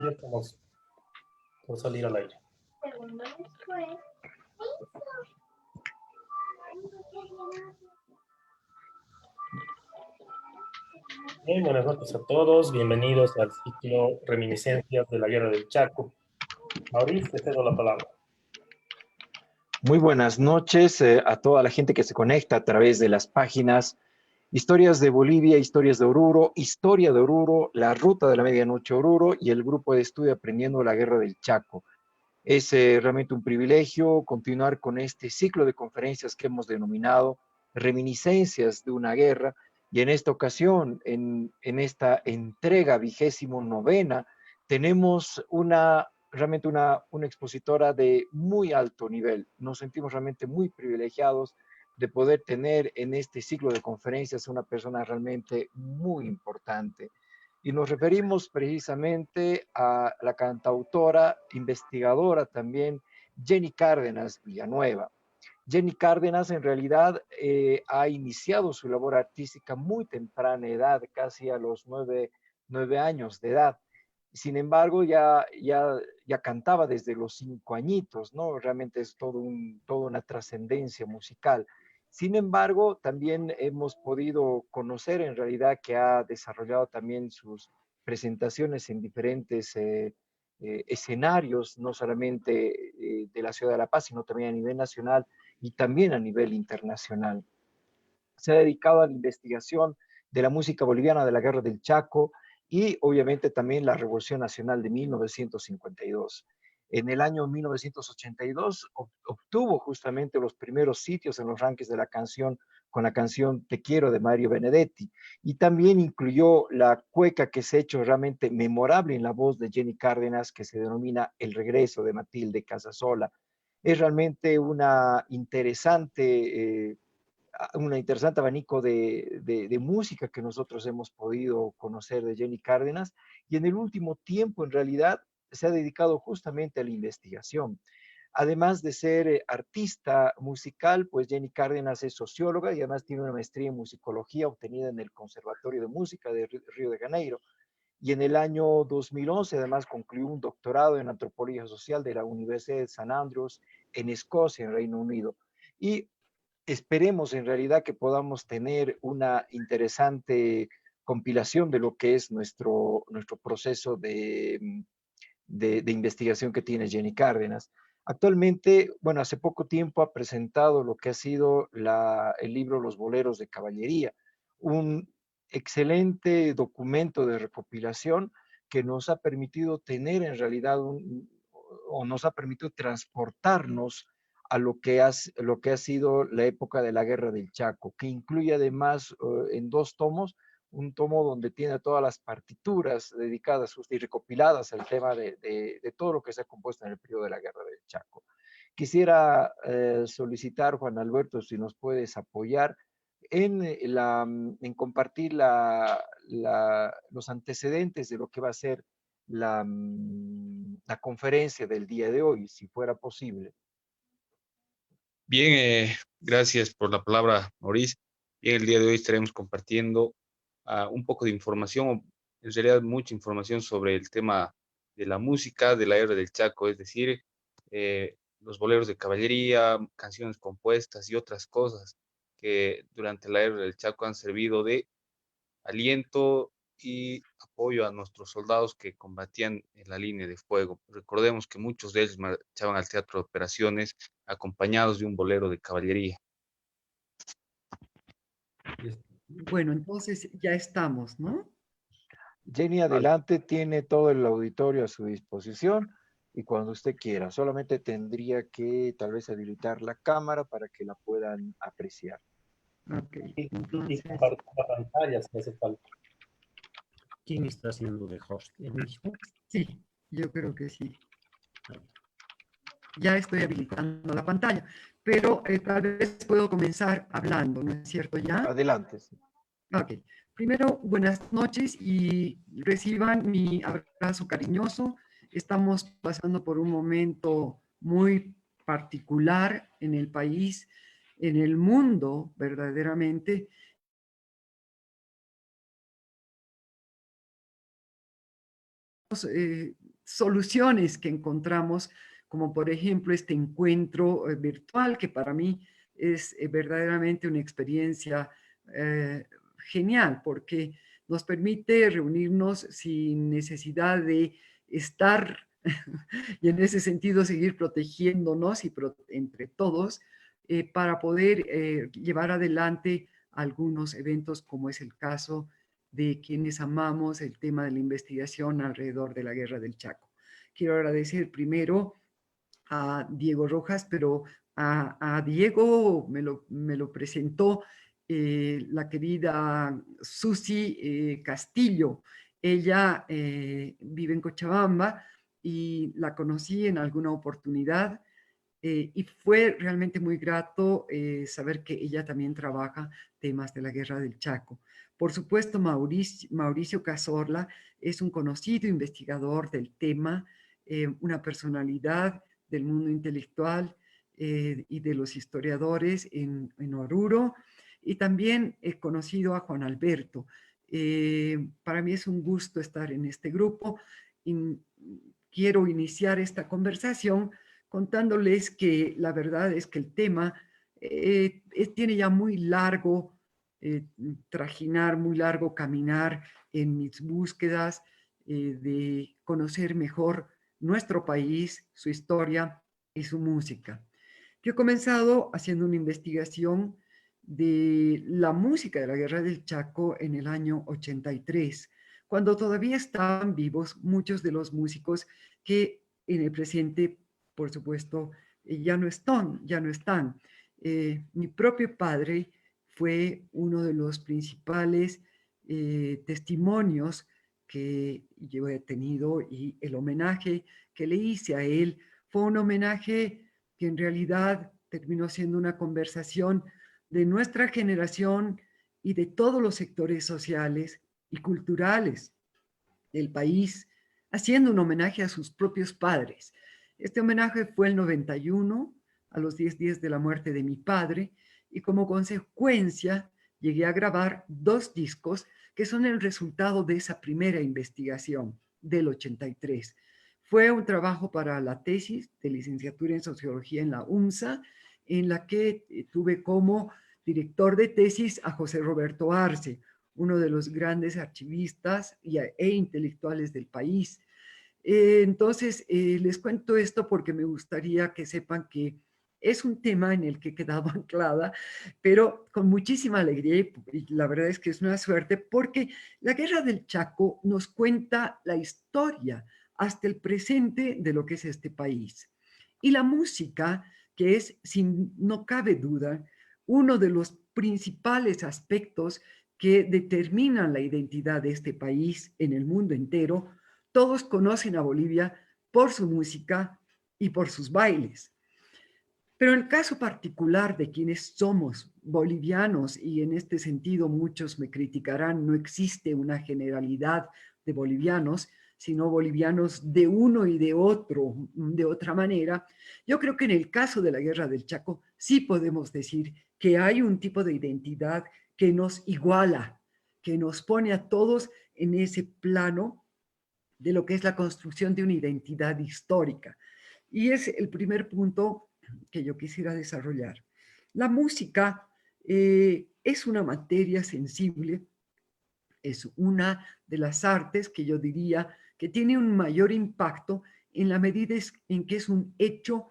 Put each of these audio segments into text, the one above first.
ya estamos por salir al aire. Bien, buenas noches a todos. Bienvenidos al ciclo Reminiscencias de la Guerra del Chaco. Mauricio, te cedo la palabra. Muy buenas noches a toda la gente que se conecta a través de las páginas Historias de Bolivia, Historias de Oruro, Historia de Oruro, La Ruta de la Medianoche Oruro y el grupo de estudio Aprendiendo la Guerra del Chaco. Es realmente un privilegio continuar con este ciclo de conferencias que hemos denominado Reminiscencias de una Guerra, y en esta ocasión, en esta entrega 29ª, tenemos realmente una expositora de muy alto nivel. Nos sentimos realmente muy privilegiados de poder tener en este ciclo de conferencias una persona realmente muy importante. Y nos referimos precisamente a la cantautora, investigadora también, Jenny Cárdenas Villanueva. Jenny Cárdenas en realidad ha iniciado su labor artística muy temprana edad, casi a los 9 años de edad. Sin embargo, ya cantaba desde los 5 añitos, ¿no? Realmente es toda una trascendencia musical. Sin embargo, también hemos podido conocer en realidad que ha desarrollado también sus presentaciones en diferentes escenarios, no solamente de la ciudad de La Paz, sino también a nivel nacional y también a nivel internacional. Se ha dedicado a la investigación de la música boliviana de la Guerra del Chaco y obviamente también la Revolución Nacional de 1952. En el año 1982 obtuvo justamente los primeros sitios en los rankings de la canción con la canción Te quiero de Mario Benedetti, y también incluyó la cueca que se ha hecho realmente memorable en la voz de Jenny Cárdenas, que se denomina El regreso de Matilde Casasola. Es realmente un interesante abanico de música que nosotros hemos podido conocer de Jenny Cárdenas, y en el último tiempo en realidad se ha dedicado justamente a la investigación. Además de ser artista musical, pues Jenny Cárdenas es socióloga y además tiene una maestría en musicología obtenida en el Conservatorio de Música de Río de Janeiro. Y en el año 2011 además concluyó un doctorado en antropología social de la Universidad de St. Andrews en Escocia, en Reino Unido. Y esperemos en realidad que podamos tener una interesante compilación de lo que es nuestro proceso de investigación que tiene Jenny Cárdenas. Actualmente, bueno, hace poco tiempo ha presentado lo que ha sido el libro Los Boleros de Caballería, un excelente documento de recopilación que nos ha permitido tener en realidad o nos ha permitido transportarnos a lo que ha sido la época de la Guerra del Chaco, que incluye además en 2 tomos, un tomo donde tiene todas las partituras dedicadas y recopiladas al tema de todo lo que se ha compuesto en el periodo de la Guerra del Chaco. Quisiera solicitar, Juan Alberto, si nos puedes apoyar en compartir los antecedentes de lo que va a ser la conferencia del día de hoy, si fuera posible. Bien, gracias por la palabra, Maurice. Bien, el día de hoy estaremos compartiendo un poco de información, o en realidad mucha información sobre el tema de la música de la Guerra del Chaco, es decir, los boleros de caballería, canciones compuestas y otras cosas que durante la Guerra del Chaco han servido de aliento y apoyo a nuestros soldados que combatían en la línea de fuego. Recordemos que muchos de ellos marchaban al teatro de operaciones acompañados de un bolero de caballería. Bueno, entonces ya estamos, ¿no? Jenny, adelante, tiene todo el auditorio a su disposición y cuando usted quiera. Solamente tendría que tal vez habilitar la cámara para que la puedan apreciar. Ok, Y entonces, compartir la pantalla si hace falta. ¿Quién está haciendo de host? ¿El mismo? sí, yo creo que sí. Ya estoy habilitando la pantalla, pero tal vez puedo comenzar hablando, ¿no es cierto ya? Adelante. Sí. Ok. Primero, buenas noches y reciban mi abrazo cariñoso. Estamos pasando por un momento muy particular en el país, en el mundo, verdaderamente. soluciones que encontramos, como por ejemplo este encuentro virtual, que para mí es verdaderamente una experiencia genial, porque nos permite reunirnos sin necesidad de estar y en ese sentido seguir protegiéndonos y entre todos para poder llevar adelante algunos eventos como es el caso de quienes amamos el tema de la investigación alrededor de la Guerra del Chaco. Quiero agradecer primero a Diego Rojas, pero a Diego me lo presentó la querida Susi Castillo. Ella vive en Cochabamba y la conocí en alguna oportunidad y fue realmente muy grato saber que ella también trabaja temas de la Guerra del Chaco. Por supuesto, Mauricio Cazorla es un conocido investigador del tema, una personalidad del mundo intelectual y de los historiadores en Oruro, y también he conocido a Juan Alberto. Para mí es un gusto estar en este grupo y quiero iniciar esta conversación contándoles que la verdad es que el tema tiene ya muy largo trajinar, muy largo caminar en mis búsquedas de conocer mejor nuestro país, su historia y su música. Yo he comenzado haciendo una investigación de la música de la Guerra del Chaco en el año 83, cuando todavía estaban vivos muchos de los músicos que en el presente, por supuesto, ya no están, ya no están. Mi propio padre fue uno de los principales testimonios que yo he tenido y el homenaje que le hice a él fue un homenaje que en realidad terminó siendo una conversación de nuestra generación y de todos los sectores sociales y culturales del país, haciendo un homenaje a sus propios padres. Este homenaje fue el 91, a los 10 días de la muerte de mi padre, y como consecuencia llegué a grabar 2 discos que son el resultado de esa primera investigación del 83. Fue un trabajo para la tesis de licenciatura en sociología en la UNSA, en la que tuve como director de tesis a José Roberto Arce, uno de los grandes archivistas e intelectuales del país. Entonces, les cuento esto porque me gustaría que sepan que es un tema en el que he quedado anclada, pero con muchísima alegría y la verdad es que es una suerte porque la Guerra del Chaco nos cuenta la historia hasta el presente de lo que es este país. Y la música, que es, sin no cabe duda, uno de los principales aspectos que determinan la identidad de este país en el mundo entero. Todos conocen a Bolivia por su música y por sus bailes. Pero en el caso particular de quienes somos bolivianos, y en este sentido muchos me criticarán, no existe una generalidad de bolivianos, sino bolivianos de uno y de otro, de otra manera. Yo creo que en el caso de la Guerra del Chaco sí podemos decir que hay un tipo de identidad que nos iguala, que nos pone a todos en ese plano de lo que es la construcción de una identidad histórica. Y es el primer punto que yo quisiera desarrollar. La música es una materia sensible, es una de las artes que yo diría que tiene un mayor impacto en la medida en que es un hecho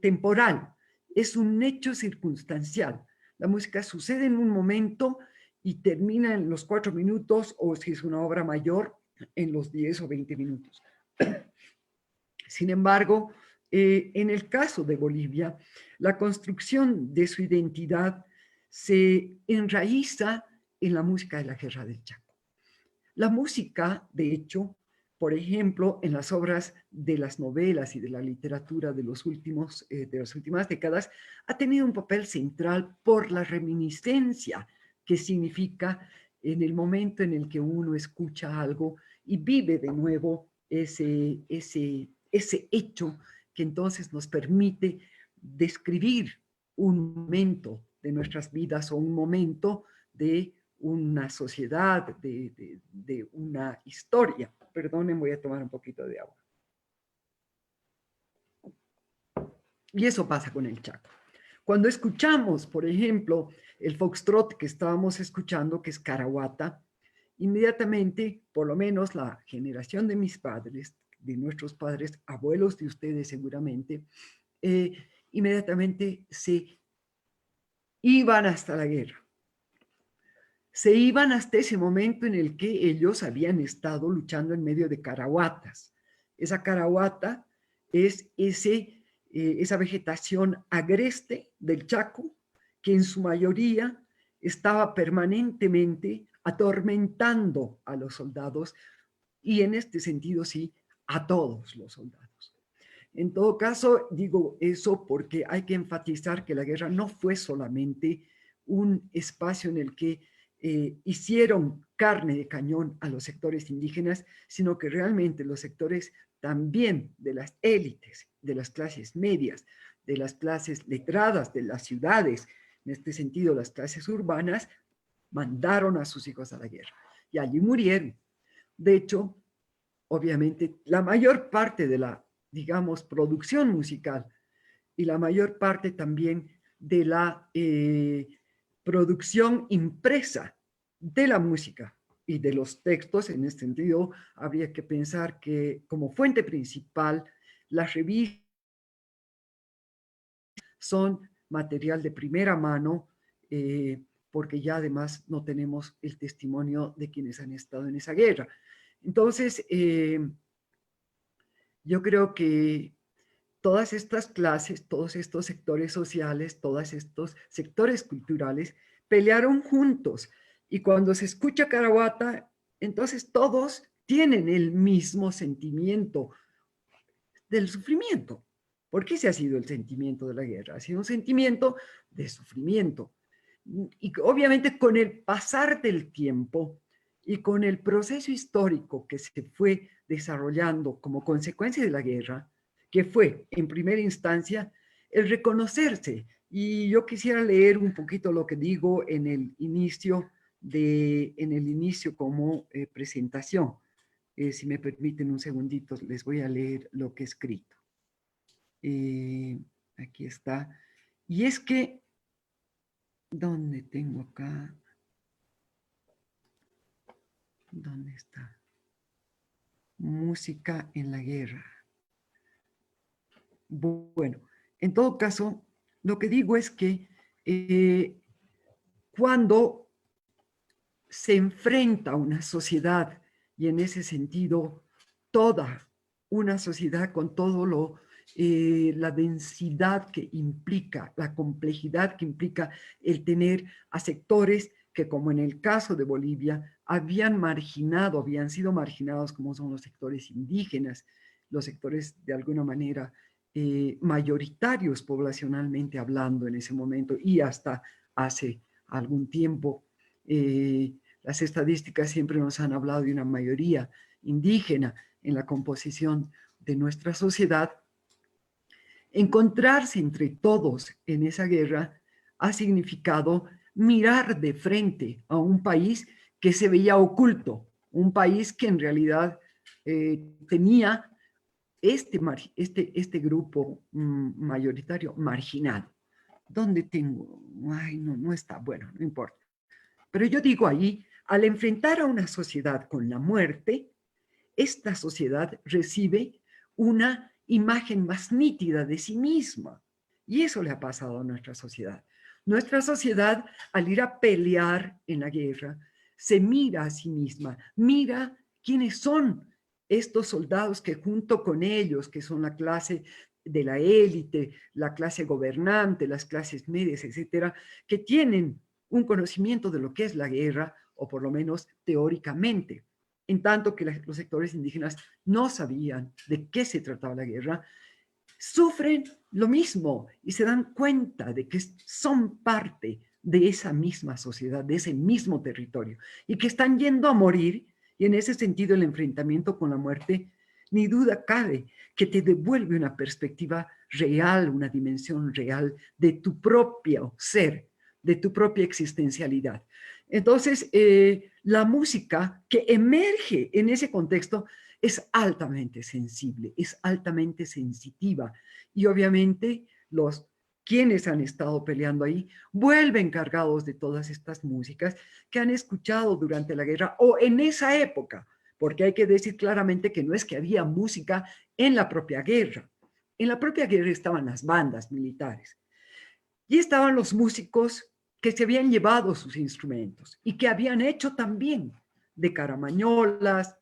temporal, es un hecho circunstancial. La música sucede en un momento y termina en los 4 minutos, o si es una obra mayor, en los 10 o 20 minutos. Sin embargo, en el caso de Bolivia, la construcción de su identidad se enraiza en la música de la Guerra del Chaco. La música, de hecho, por ejemplo, en las obras de las novelas y de la literatura de las últimas décadas, ha tenido un papel central por la reminiscencia, que significa en el momento en el que uno escucha algo y vive de nuevo ese hecho que entonces nos permite describir un momento de nuestras vidas o un momento de una sociedad, de una historia. Perdonen, voy a tomar un poquito de agua. Y eso pasa con el Chaco. Cuando escuchamos, por ejemplo, el foxtrot que estábamos escuchando, que es Caraguata, inmediatamente, por lo menos la generación de mis padres, de nuestros padres, abuelos de ustedes seguramente, inmediatamente se iban hasta la guerra. Se iban hasta ese momento en el que ellos habían estado luchando en medio de caraguatas. Esa caraguata es esa vegetación agreste del Chaco, que en su mayoría estaba permanentemente atormentando a los soldados, y en este sentido sí, a todos los soldados. En todo caso, digo eso porque hay que enfatizar que la guerra no fue solamente un espacio en el que hicieron carne de cañón a los sectores indígenas, sino que realmente los sectores también de las élites, de las clases medias, de las clases letradas, de las ciudades, en este sentido las clases urbanas, mandaron a sus hijos a la guerra y allí murieron. De hecho, obviamente, la mayor parte de la, digamos, producción musical y la mayor parte también de la producción impresa de la música y de los textos, en este sentido, habría que pensar que como fuente principal, las revistas son material de primera mano, porque ya además no tenemos el testimonio de quienes han estado en esa guerra. Entonces, yo creo que todas estas clases, todos estos sectores sociales, todos estos sectores culturales pelearon juntos. Y cuando se escucha Caraguata, entonces todos tienen el mismo sentimiento del sufrimiento. ¿Por qué ese ha sido el sentimiento de la guerra? Ha sido un sentimiento de sufrimiento. Y obviamente con el pasar del tiempo y con el proceso histórico que se fue desarrollando como consecuencia de la guerra, que fue en primera instancia el reconocerse. Y yo quisiera leer un poquito lo que digo en el inicio, como presentación. Si me permiten un segundito, les voy a leer lo que he escrito. Aquí está. Y es que, ¿dónde tengo acá? ¿Dónde está? Música en la guerra. Bueno, en todo caso, lo que digo es que cuando se enfrenta una sociedad, y en ese sentido, toda una sociedad con todo la densidad que implica, la complejidad que implica el tener a sectores que, como en el caso de Bolivia, habían sido marginados, como son los sectores indígenas, los sectores de alguna manera mayoritarios poblacionalmente hablando en ese momento y hasta hace algún tiempo. Las estadísticas siempre nos han hablado de una mayoría indígena en la composición de nuestra sociedad. Encontrarse entre todos en esa guerra ha significado mirar de frente a un país que se veía oculto, un país que en realidad tenía este grupo mayoritario marginado. ¿Dónde tengo? Ay, no está, bueno, no importa. Pero yo digo ahí, al enfrentar a una sociedad con la muerte, esta sociedad recibe una imagen más nítida de sí misma. Y eso le ha pasado a nuestra sociedad. Nuestra sociedad, al ir a pelear en la guerra, se mira a sí misma, mira quiénes son estos soldados que junto con ellos, que son la clase de la élite, la clase gobernante, las clases medias, etcétera, que tienen un conocimiento de lo que es la guerra, o por lo menos teóricamente, en tanto que los sectores indígenas no sabían de qué se trataba la guerra, sufren lo mismo y se dan cuenta de que son parte de esa misma sociedad, de ese mismo territorio, y que están yendo a morir, y en ese sentido el enfrentamiento con la muerte, ni duda cabe que te devuelve una perspectiva real, una dimensión real de tu propio ser, de tu propia existencialidad. Entonces, la música que emerge en ese contexto es altamente sensible, es altamente sensitiva, y obviamente los quienes han estado peleando ahí, vuelven cargados de todas estas músicas que han escuchado durante la guerra o en esa época, porque hay que decir claramente que no es que había música en la propia guerra. En la propia guerra estaban las bandas militares y estaban los músicos que se habían llevado sus instrumentos y que habían hecho también de caramañolas,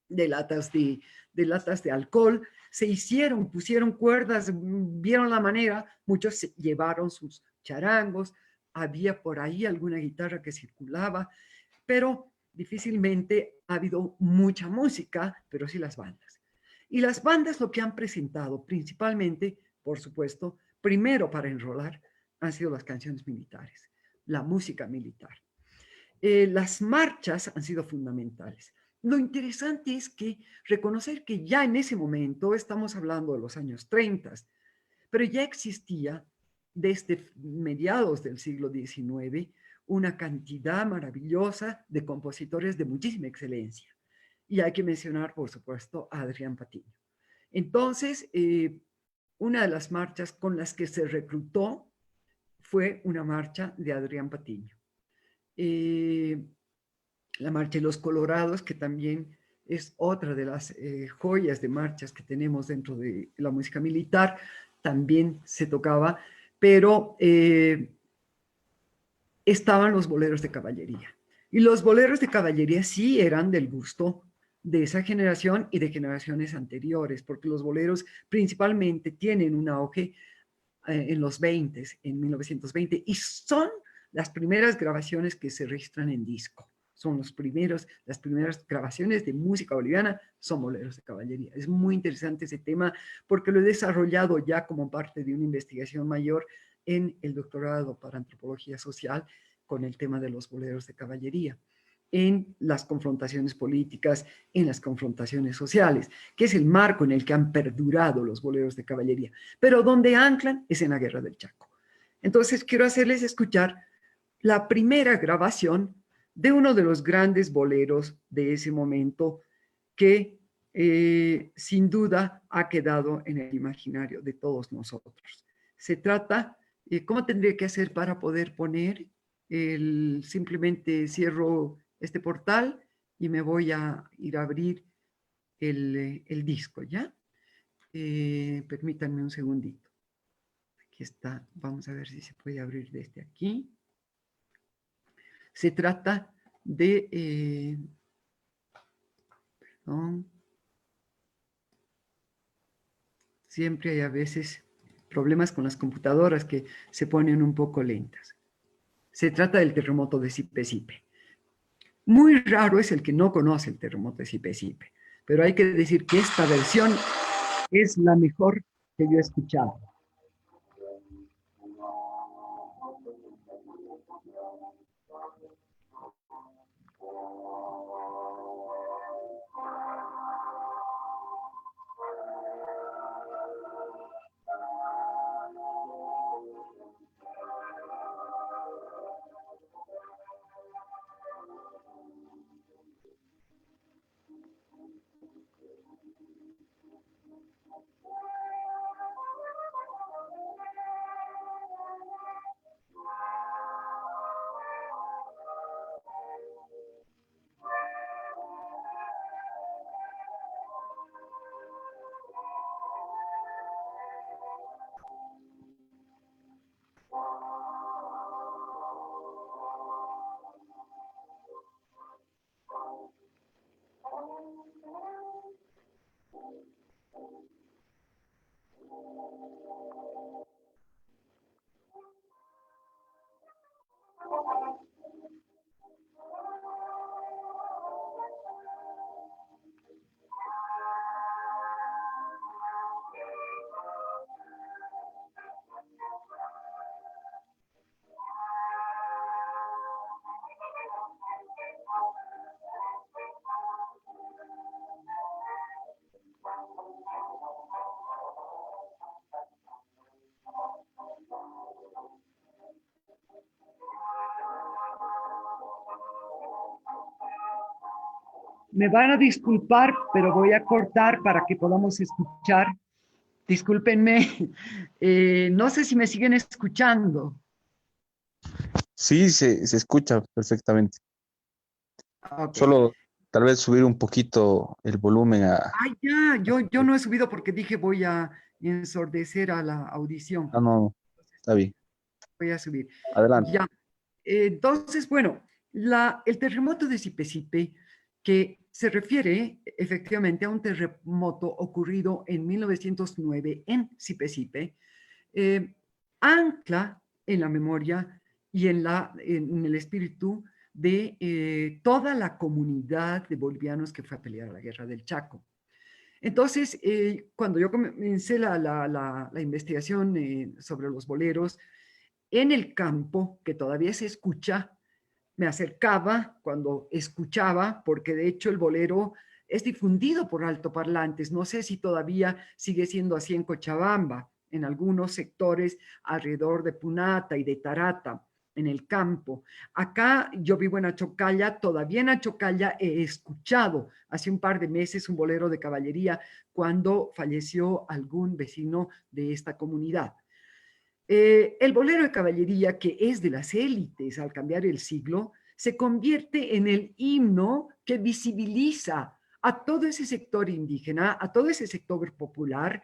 de latas de alcohol, se hicieron, pusieron cuerdas, vieron la manera, muchos se llevaron sus charangos, había por ahí alguna guitarra que circulaba, pero difícilmente ha habido mucha música, pero sí las bandas. Y las bandas lo que han presentado principalmente, por supuesto, primero para enrolar, han sido las canciones militares, la música militar. Las marchas han sido fundamentales. Lo interesante es que reconocer que ya en ese momento, estamos hablando de los años 30, pero ya existía desde mediados del siglo XIX una cantidad maravillosa de compositores de muchísima excelencia. Y hay que mencionar, por supuesto, a Adrián Patiño. Entonces, una de las marchas con las que se reclutó fue una marcha de Adrián Patiño. La marcha de los Colorados, que también es otra de las joyas de marchas que tenemos dentro de la música militar, también se tocaba, pero estaban los boleros de caballería. Y los boleros de caballería sí eran del gusto de esa generación y de generaciones anteriores, porque los boleros principalmente tienen un auge en los 20, en 1920, y son las primeras grabaciones que se registran en disco. Son las primeras grabaciones de música boliviana, son boleros de caballería. Es muy interesante ese tema porque lo he desarrollado ya como parte de una investigación mayor en el doctorado para antropología social con el tema de los boleros de caballería, en las confrontaciones políticas, en las confrontaciones sociales, que es el marco en el que han perdurado los boleros de caballería, pero donde anclan es en la Guerra del Chaco. Entonces quiero hacerles escuchar la primera grabación de uno de los grandes boleros de ese momento que sin duda ha quedado en el imaginario de todos nosotros. Se trata, ¿cómo tendría que hacer para poder poner simplemente cierro este portal y me voy a ir a abrir el disco, ¿ya? Permítanme un segundito. Aquí está, vamos a ver si se puede abrir desde aquí. Se trata de, perdón, siempre hay a veces problemas con las computadoras que se ponen un poco lentas. Se trata del terremoto de Sipe-Sipe. Muy raro es el que no conoce el terremoto de Sipe-Sipe, pero hay que decir que esta versión es la mejor que yo he escuchado. Me van a disculpar, pero voy a cortar para que podamos escuchar Discúlpenme, no sé si me siguen escuchando. Sí, se escucha perfectamente. Ok. Solo tal vez subir un poquito el volumen a... Ah, ya, yo no he subido porque dije voy a ensordecer a la audición. Ah, no, está bien. Voy a subir. Adelante. Ya. Entonces, bueno, el terremoto de Sipe, que se refiere efectivamente a un terremoto ocurrido en 1909 en Sipe, eh, ancla en la memoria y en el espíritu de toda la comunidad de bolivianos que fue a pelear la guerra del Chaco. Entonces, cuando yo comencé la investigación sobre los boleros, en el campo, que todavía se escucha, me acercaba cuando escuchaba, porque de hecho el bolero es difundido por altoparlantes. No sé si todavía sigue siendo así en Cochabamba, en algunos sectores alrededor de Punata y de Tarata, en el campo. Acá yo vivo en Achocalla, todavía en Achocalla he escuchado hace un par de meses un bolero de caballería cuando falleció algún vecino de esta comunidad. El bolero de caballería, que es de las élites al cambiar el siglo, se convierte en el himno que visibiliza a todo ese sector indígena, a todo ese sector popular,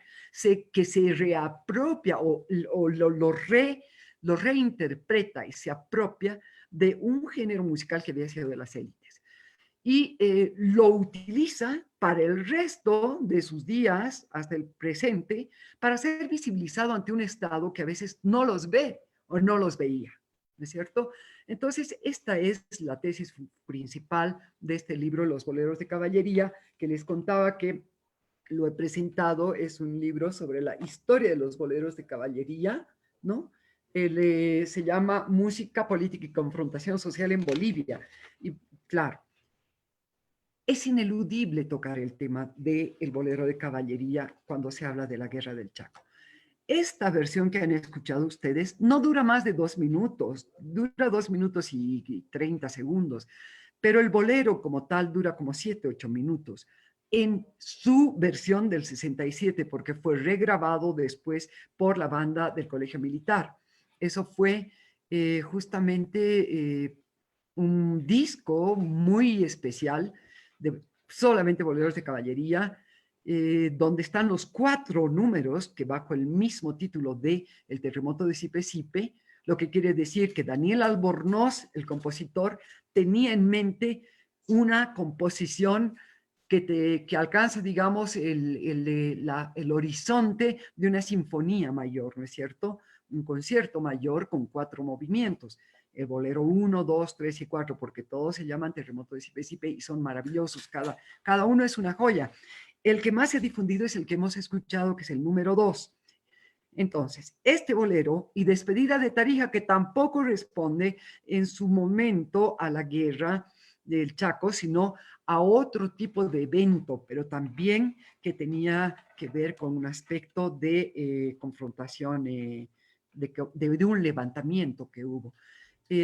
que se reapropia o lo reinterpreta y se apropia de un género musical que había sido de las élites y lo utiliza para el resto de sus días hasta el presente para ser visibilizado ante un Estado que a veces no los ve o no los veía, ¿no es cierto? Entonces, esta es la tesis principal de este libro, Los boleros de caballería, que les contaba que lo he presentado, es un libro sobre la historia de los boleros de caballería, ¿no? Se llama Música, Política y Confrontación Social en Bolivia. Y claro, es ineludible tocar el tema del bolero de caballería cuando se habla de la guerra del Chaco. Esta versión que han escuchado ustedes no dura más de 2 minutos, dura 2 minutos y 30 segundos, pero el bolero como tal dura como 7, 8 minutos en su versión del 67, porque fue regrabado después por la banda del Colegio Militar. Eso fue justamente un disco muy especial de solamente boleros de caballería, donde están los 4 números que bajo el mismo título de El terremoto de Sipe, lo que quiere decir que Daniel Albornoz, el compositor, tenía en mente una composición que alcanza, digamos, el horizonte de una sinfonía mayor, ¿no es cierto? Un concierto mayor con 4 movimientos. El bolero 1, 2, 3 y 4, porque todos se llaman Terremoto de Sipe y son maravillosos, cada uno es una joya. El que más se ha difundido es el que hemos escuchado, que es el número 2. Entonces, este bolero y Despedida de Tarija, que tampoco responde en su momento a la guerra del Chaco, sino a otro tipo de evento, pero también que tenía que ver con un aspecto de confrontación, de un levantamiento que hubo.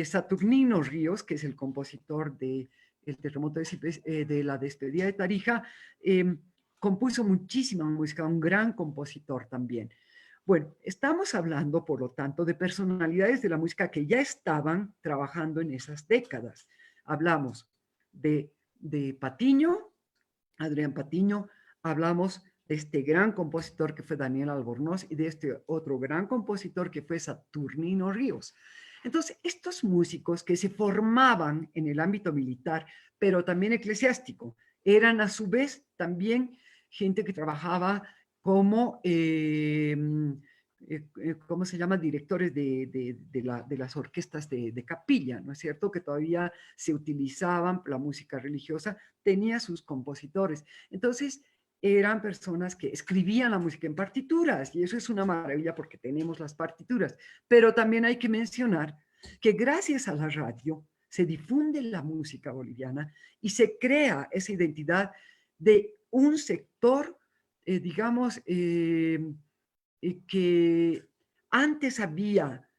Saturnino Ríos, que es el compositor de El terremoto de la Despedida de Tarija, compuso muchísima música, un gran compositor también. Bueno, estamos hablando, por lo tanto, de personalidades de la música que ya estaban trabajando en esas décadas. Hablamos de Patiño, Adrián Patiño, hablamos de este gran compositor que fue Daniel Albornoz y de este otro gran compositor que fue Saturnino Ríos. Entonces, estos músicos que se formaban en el ámbito militar, pero también eclesiástico, eran a su vez también gente que trabajaba como, ¿cómo se llama? Directores de las orquestas de capilla, ¿no es cierto? Que todavía se utilizaban, la música religiosa tenía sus compositores. Entonces, eran personas que escribían la música en partituras, y eso es una maravilla porque tenemos las partituras, pero también hay que mencionar que gracias a la radio se difunde la música boliviana y se crea esa identidad de un sector, digamos, que antes había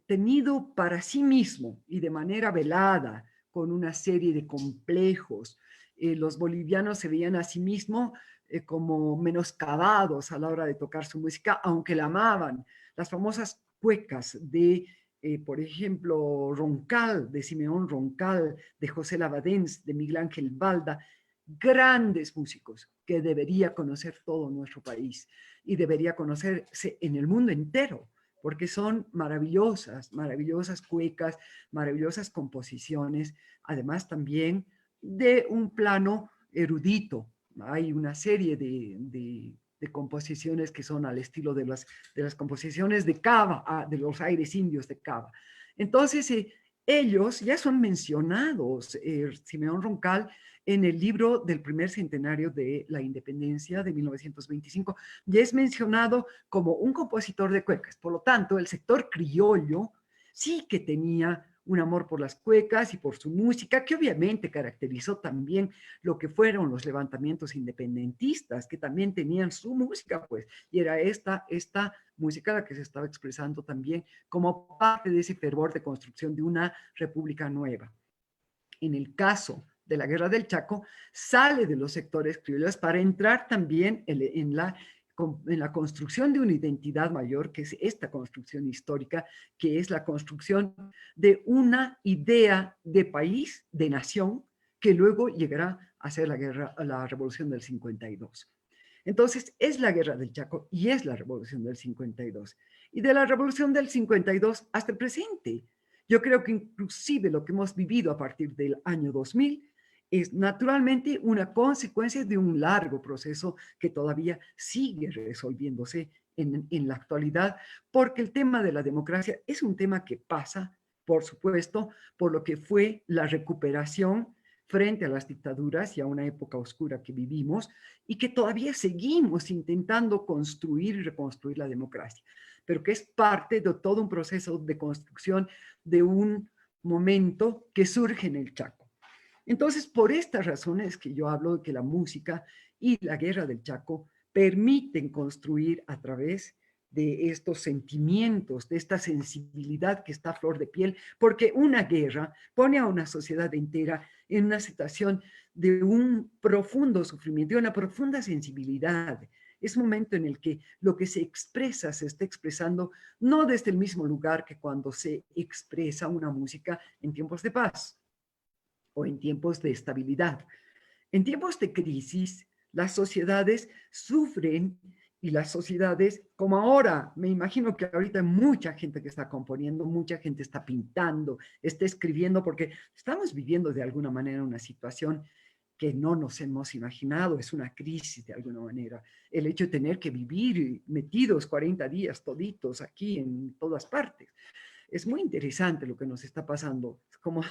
tenido para sí mismo y de manera velada, con una serie de complejos, los bolivianos se veían a sí mismos como menoscabados a la hora de tocar su música, aunque la amaban. Las famosas cuecas de, por ejemplo, Roncal, de Simeón Roncal, de José Labadens, de Miguel Ángel Balda, grandes músicos que debería conocer todo nuestro país y debería conocerse en el mundo entero, porque son maravillosas, maravillosas cuecas, maravillosas composiciones, además también de un plano erudito. Hay una serie de composiciones que son al estilo de las composiciones de Cava, de los aires indios de Cava. Entonces, ellos ya son mencionados, Simeón Roncal, en el libro del primer centenario de la independencia de 1925, ya es mencionado como un compositor de cuecas. Por lo tanto, el sector criollo sí que tenía un amor por las cuecas y por su música, que obviamente caracterizó también lo que fueron los levantamientos independentistas, que también tenían su música, pues, y era esta música la que se estaba expresando también como parte de ese fervor de construcción de una república nueva. En el caso de la Guerra del Chaco, sale de los sectores criollos para entrar también en la construcción de una identidad mayor, que es esta construcción histórica, que es la construcción de una idea de país, de nación, que luego llegará a ser la revolución del 52. Entonces, es la Guerra del Chaco y es la revolución del 52. Y de la revolución del 52 hasta el presente, yo creo que inclusive lo que hemos vivido a partir del año 2000 es naturalmente una consecuencia de un largo proceso que todavía sigue resolviéndose en la actualidad, porque el tema de la democracia es un tema que pasa, por supuesto, por lo que fue la recuperación frente a las dictaduras y a una época oscura que vivimos y que todavía seguimos intentando construir y reconstruir la democracia, pero que es parte de todo un proceso de construcción de un momento que surge en el Chaco. Entonces, por estas razones que yo hablo de que la música y la Guerra del Chaco permiten construir a través de estos sentimientos, de esta sensibilidad que está a flor de piel, porque una guerra pone a una sociedad entera en una situación de un profundo sufrimiento, de una profunda sensibilidad. Es un momento en el que lo que se expresa se está expresando no desde el mismo lugar que cuando se expresa una música en tiempos de paz o en tiempos de estabilidad. En tiempos de crisis, las sociedades sufren y las sociedades, como ahora, me imagino que ahorita hay mucha gente que está componiendo, mucha gente está pintando, está escribiendo, porque estamos viviendo de alguna manera una situación que no nos hemos imaginado, es una crisis de alguna manera. El hecho de tener que vivir metidos 40 días toditos aquí en todas partes. Es muy interesante lo que nos está pasando. Es como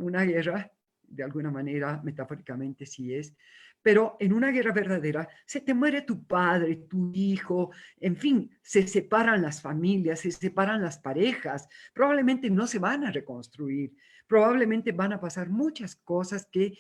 una guerra, de alguna manera, metafóricamente sí es, pero en una guerra verdadera se te muere tu padre, tu hijo, en fin, se separan las familias, se separan las parejas, probablemente no se van a reconstruir, probablemente van a pasar muchas cosas que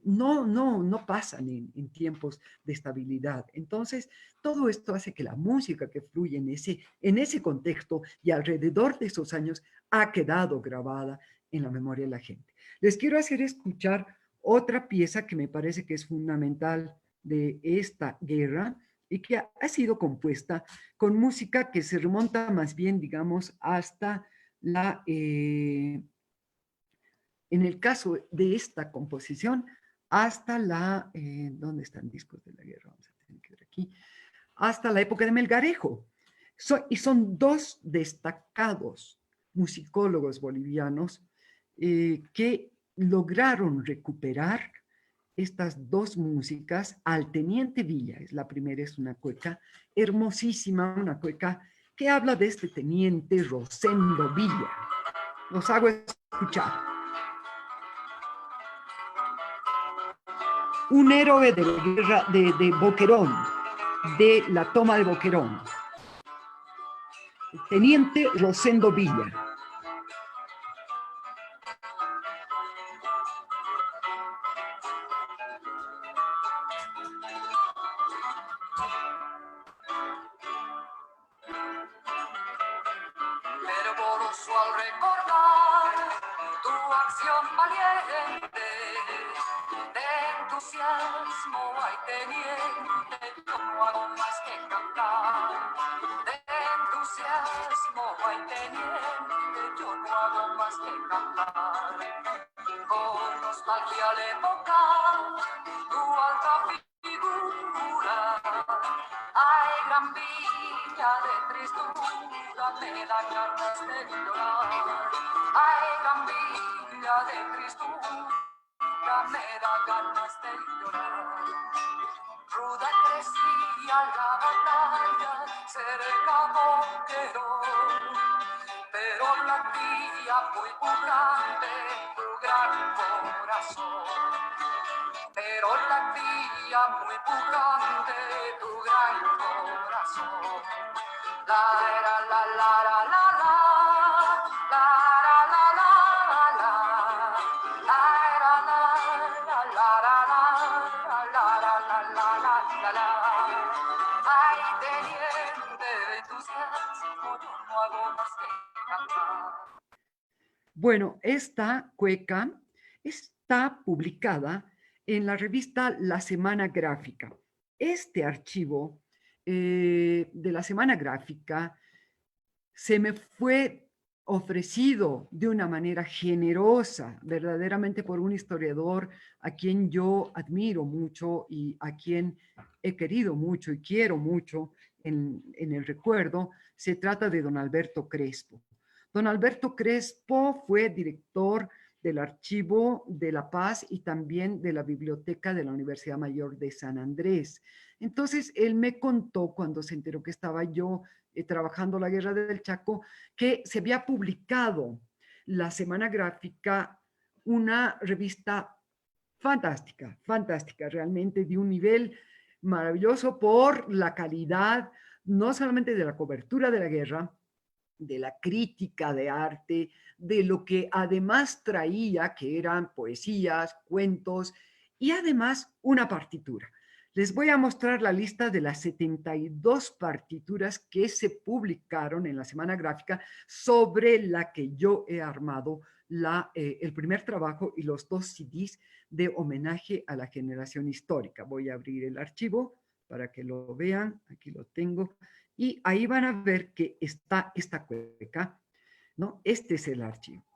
no pasan en tiempos de estabilidad. Entonces, todo esto hace que la música que fluye en ese contexto y alrededor de esos años ha quedado grabada en la memoria de la gente. Les quiero hacer escuchar otra pieza que me parece que es fundamental de esta guerra y que ha sido compuesta con música que se remonta más bien, digamos, hasta en el caso de esta composición, hasta ¿dónde están discos de la guerra? Vamos a tener que ver aquí. Hasta la época de Melgarejo. Y son dos destacados musicólogos bolivianos que lograron recuperar estas dos músicas al Teniente Villa. La primera es una cueca hermosísima, una cueca que habla de este teniente Rosendo Villa. Los hago escuchar. Un héroe de la guerra de Boquerón, de la toma de Boquerón. Teniente Rosendo Villa. Fervoroso al recordar tu acción valiente, de entusiasmo hay teniente. all'epoca, tua alta figura. Ai gran villa de tristura me da ganas de llorar. Ai gran villa de tristura me da ganas de llorar. Ruda crecía la batalla cerca Boqueró, pero la tía muy grande tu gran corazón. Pero la tía muy grande tu gran corazón. La la la la la la la la la la la la la la la la. Ay, teniente de entusiasmo, yo no hago más que cantar. Bueno, esta cueca está publicada en la revista La Semana Gráfica. Este archivo de la Semana Gráfica se me fue ofrecido de una manera generosa, verdaderamente por un historiador a quien yo admiro mucho y a quien he querido mucho y quiero mucho en el recuerdo. Se trata de don Alberto Crespo. Don Alberto Crespo fue director del Archivo de La Paz y también de la Biblioteca de la Universidad Mayor de San Andrés. Entonces, él me contó cuando se enteró que estaba yo trabajando la Guerra del Chaco, que se había publicado la Semana Gráfica, una revista fantástica, fantástica, realmente de un nivel maravilloso por la calidad, no solamente de la cobertura de la guerra, de la crítica de arte, de lo que además traía, que eran poesías, cuentos y además una partitura. Les voy a mostrar la lista de las 72 partituras que se publicaron en la Semana Gráfica sobre la que yo he armado el primer trabajo y los 2 CDs de homenaje a la generación histórica. Voy a abrir el archivo para que lo vean. Aquí lo tengo. Y ahí van a ver que está esta cueca, ¿no? Este es el archivo.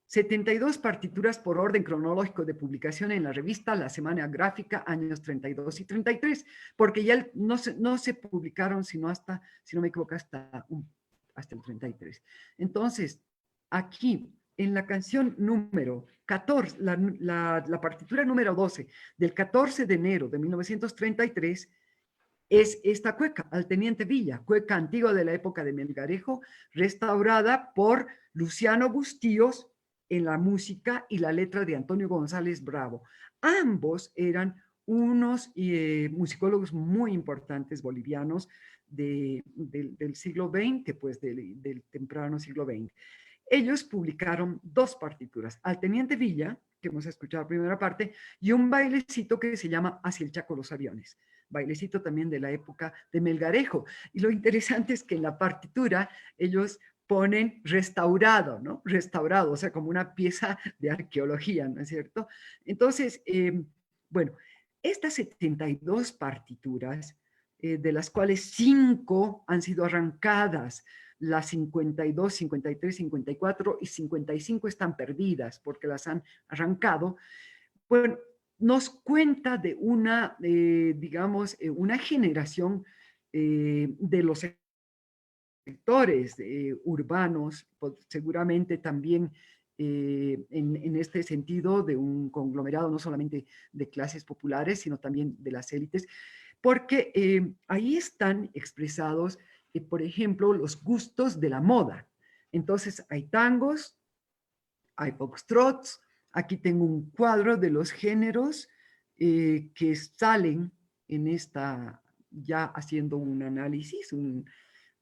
72 partituras por orden cronológico de publicación en la revista La Semana Gráfica, años 32 y 33, porque ya no se publicaron sino hasta, si no me equivoco, hasta el 33. Entonces, aquí, en la canción número 14, la partitura número 12, del 14 de enero de 1933, es esta cueca, al Teniente Villa, cueca antigua de la época de Melgarejo, restaurada por Luciano Bustíos en la música y la letra de Antonio González Bravo. Ambos eran unos musicólogos muy importantes bolivianos del siglo XX, pues del temprano siglo XX. Ellos publicaron 2 partituras, al Teniente Villa, que hemos escuchado la primera parte, y un bailecito que se llama Hacia el Chaco los aviones, bailecito también de la época de Melgarejo. Y lo interesante es que en la partitura ellos ponen restaurado, ¿no? Restaurado, o sea, como una pieza de arqueología, ¿no es cierto? Entonces, bueno, estas 72 partituras, de las cuales 5 han sido arrancadas, las 52, 53, 54 y 55 están perdidas porque las han arrancado. Bueno, nos cuenta de una, digamos, una generación de los sectores urbanos, pues, seguramente también en este sentido de un conglomerado no solamente de clases populares, sino también de las élites, porque ahí están expresados, por ejemplo, los gustos de la moda. Entonces hay tangos, hay foxtrots, aquí tengo un cuadro de los géneros que salen en esta, ya haciendo un análisis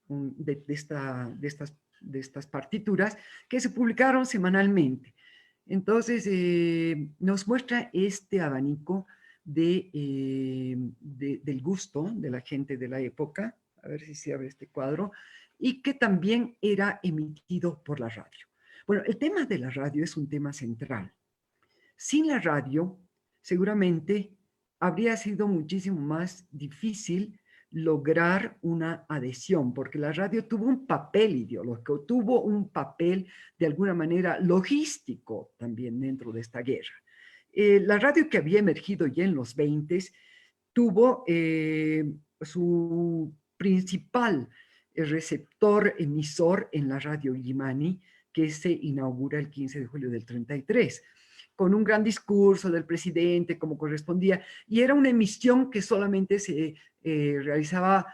de estas partituras que se publicaron semanalmente. Entonces, nos muestra este abanico del gusto de la gente de la época, a ver si se abre este cuadro, y que también era emitido por la radio. Bueno, el tema de la radio es un tema central. Sin la radio, seguramente habría sido muchísimo más difícil lograr una adhesión, porque la radio tuvo un papel ideológico, tuvo un papel de alguna manera logístico también dentro de esta guerra. La radio que había emergido ya en los 20 tuvo su principal receptor emisor en la radio Illimani, que se inaugura el 15 de julio del 33, con un gran discurso del presidente, como correspondía, y era una emisión que solamente se realizaba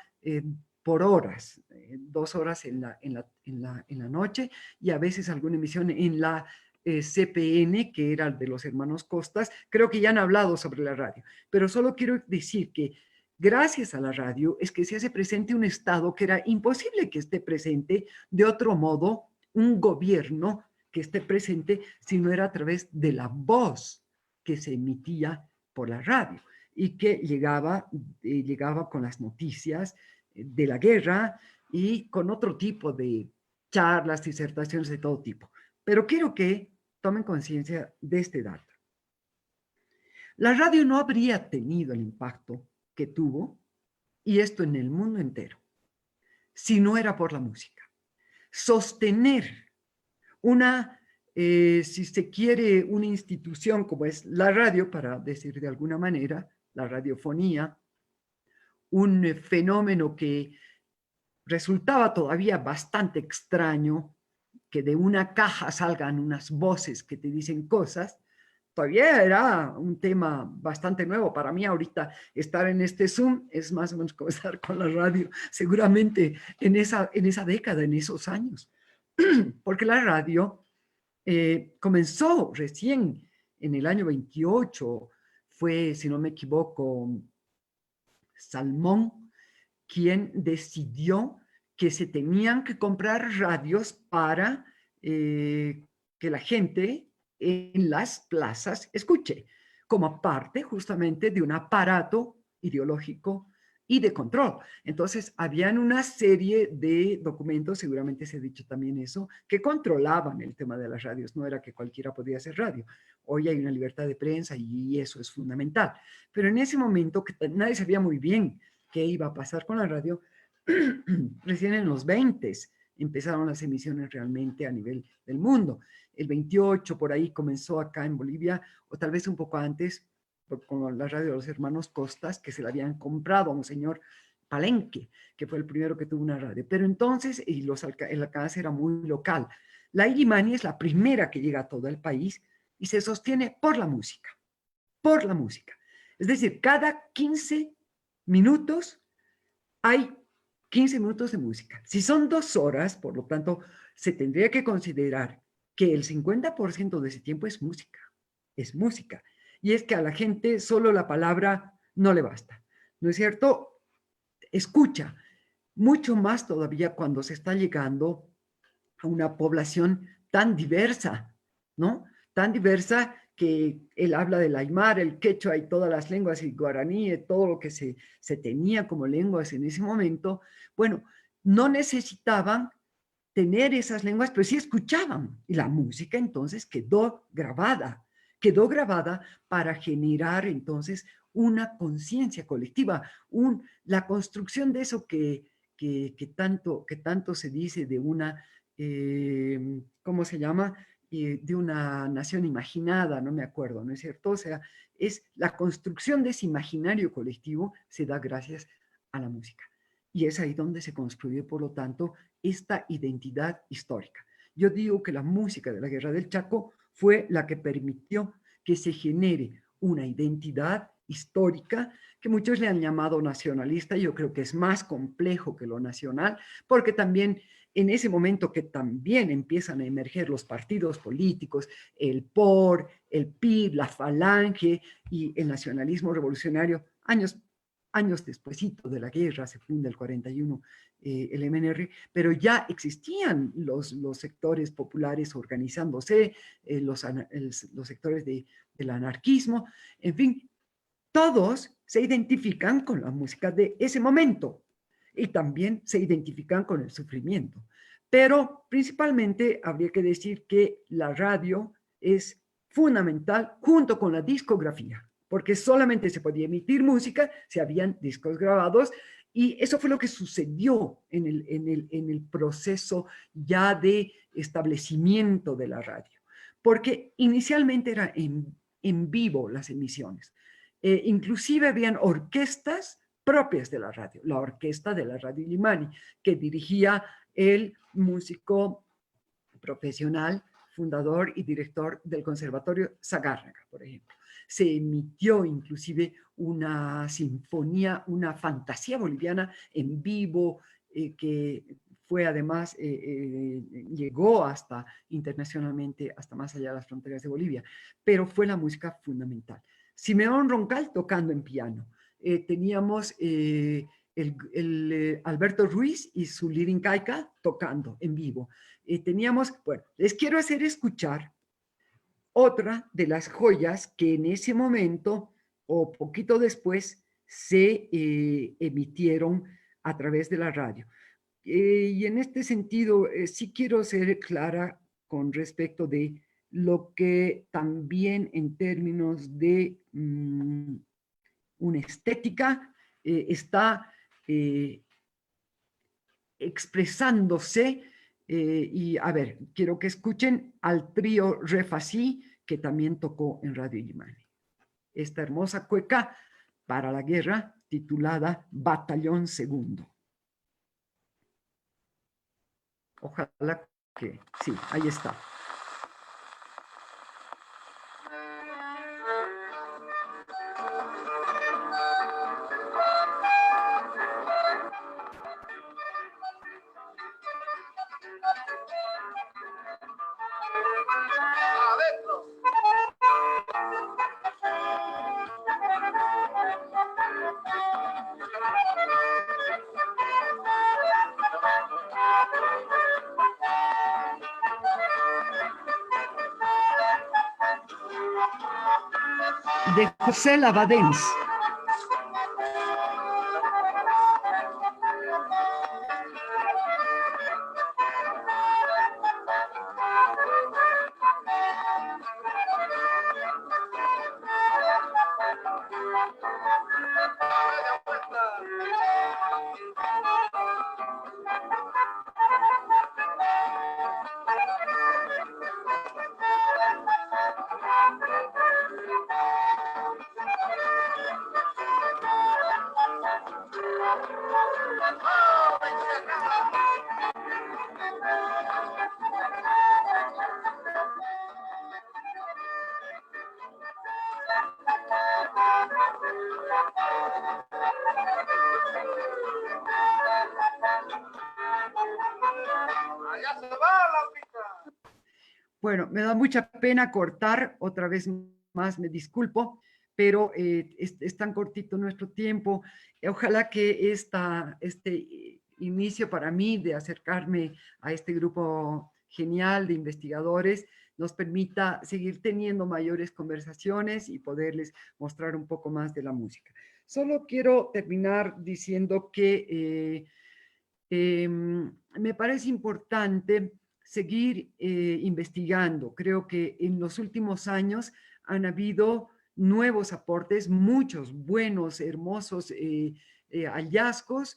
por horas, 2 horas en la noche, y a veces alguna emisión en la CPN, que era de los hermanos Costas. Creo que ya han hablado sobre la radio, pero solo quiero decir que gracias a la radio es que se hace presente un Estado que era imposible que esté presente de otro modo, un gobierno que esté presente si no era a través de la voz que se emitía por la radio y que llegaba con las noticias de la guerra y con otro tipo de charlas, disertaciones de todo tipo. Pero quiero que tomen conciencia de este dato. La radio no habría tenido el impacto que tuvo, y esto en el mundo entero, si no era por la música. Sostener una, si se quiere, una institución como es la radio, para decir de alguna manera, la radiofonía, un fenómeno que resultaba todavía bastante extraño, que de una caja salgan unas voces que te dicen cosas, todavía era un tema bastante nuevo. Para mí ahorita estar en este Zoom es más o menos como estar con la radio, seguramente en esa década, en esos años. Porque la radio comenzó recién en el año 28, fue, si no me equivoco, Salmón quien decidió que se tenían que comprar radios para que la gente en las plazas escuche, como parte justamente de un aparato ideológico y de control. Entonces, habían una serie de documentos, seguramente se ha dicho también eso, que controlaban el tema de las radios. No era que cualquiera podía hacer radio. Hoy hay una libertad de prensa y eso es fundamental. Pero en ese momento, que nadie sabía muy bien qué iba a pasar con la radio, recién en los 20 empezaron las emisiones realmente a nivel del mundo. El 28 por ahí comenzó acá en Bolivia, o tal vez un poco antes, con la radio de los hermanos Costas, que se la habían comprado a un señor Palenque, que fue el primero que tuvo una radio. Pero entonces, el alcance era muy local. La Illimani es la primera que llega a todo el país y se sostiene por la música, por la música. Es decir, cada 15 minutos hay 15 minutos de música. Si son 2 horas, por lo tanto, se tendría que considerar que el 50% de ese tiempo es música. Es música. Y es que a la gente solo la palabra no le basta. ¿No es cierto? Escucha. Mucho más todavía cuando se está llegando a una población tan diversa, ¿no? Tan diversa que él habla del aymara, el quechua y todas las lenguas, y guaraní, todo lo que se tenía como lenguas en ese momento. Bueno, no necesitaban tener esas lenguas, pero sí escuchaban. Y la música entonces quedó grabada para generar entonces una conciencia colectiva, la construcción de eso que tanto se dice de una, ¿cómo se llama? De una nación imaginada, no me acuerdo, ¿no es cierto? O sea, es la construcción de ese imaginario colectivo se da gracias a la música. Y es ahí donde se construye, por lo tanto, esta identidad histórica. Yo digo que la música de la Guerra del Chaco fue la que permitió que se genere una identidad histórica que muchos le han llamado nacionalista. Yo creo que es más complejo que lo nacional, porque también en ese momento que también empiezan a emerger los partidos políticos, el POR, el PIB, la Falange y el nacionalismo revolucionario, años despuesito de la guerra, se funda el 41 el MNR, pero ya existían los sectores populares organizándose, los sectores del anarquismo, en fin, todos se identifican con la música de ese momento y también se identifican con el sufrimiento. Pero principalmente habría que decir que la radio es fundamental junto con la discografía, porque solamente se podía emitir música si habían discos grabados, y eso fue lo que sucedió en el proceso ya de establecimiento de la radio, porque inicialmente era en en vivo las emisiones. Inclusive habían orquestas propias de la radio, la orquesta de la Radio Illimani, que dirigía el músico profesional, fundador y director del Conservatorio Zagárraga, por ejemplo. Se emitió inclusive una sinfonía, una fantasía boliviana en vivo, que fue además, llegó hasta internacionalmente, hasta más allá de las fronteras de Bolivia, pero fue la música fundamental. Simeón Roncal tocando en piano. Teníamos Alberto Ruiz y su Lirincaica tocando en vivo. Teníamos, bueno, les quiero hacer escuchar otra de las joyas que en ese momento o poquito después se emitieron a través de la radio. Y en este sentido, sí quiero ser clara con respecto de lo que también en términos de una estética está expresándose. Y a ver, quiero que escuchen al trío Refasí, que también tocó en Radio Illimani. Esta hermosa cueca para la guerra titulada Batallón Segundo. Ojalá que sí, ahí está. De José Lavadens. Bueno, me da mucha pena cortar, otra vez más me disculpo, pero es tan cortito nuestro tiempo. Ojalá que este inicio para mí de acercarme a este grupo genial de investigadores nos permita seguir teniendo mayores conversaciones y poderles mostrar un poco más de la música. Solo quiero terminar diciendo que me parece importante seguir investigando. Creo que en los últimos años han habido nuevos aportes, muchos buenos, hermosos hallazgos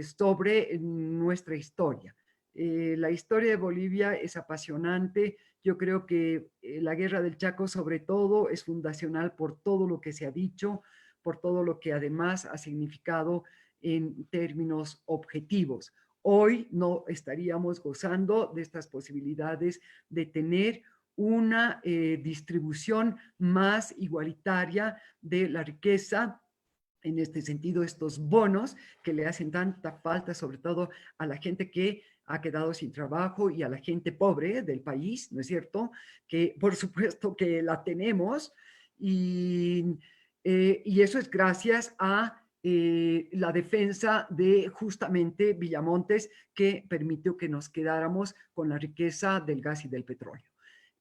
sobre nuestra historia. La historia de Bolivia es apasionante. Yo creo que la Guerra del Chaco, sobre todo, es fundacional por todo lo que se ha dicho, por todo lo que además ha significado en términos objetivos. Hoy no estaríamos gozando de estas posibilidades de tener una distribución más igualitaria de la riqueza. En este sentido, estos bonos que le hacen tanta falta, sobre todo a la gente que ha quedado sin trabajo y a la gente pobre del país, ¿no es cierto? Que por supuesto que la tenemos y eso es gracias a la defensa de justamente Villamontes, que permitió que nos quedáramos con la riqueza del gas y del petróleo.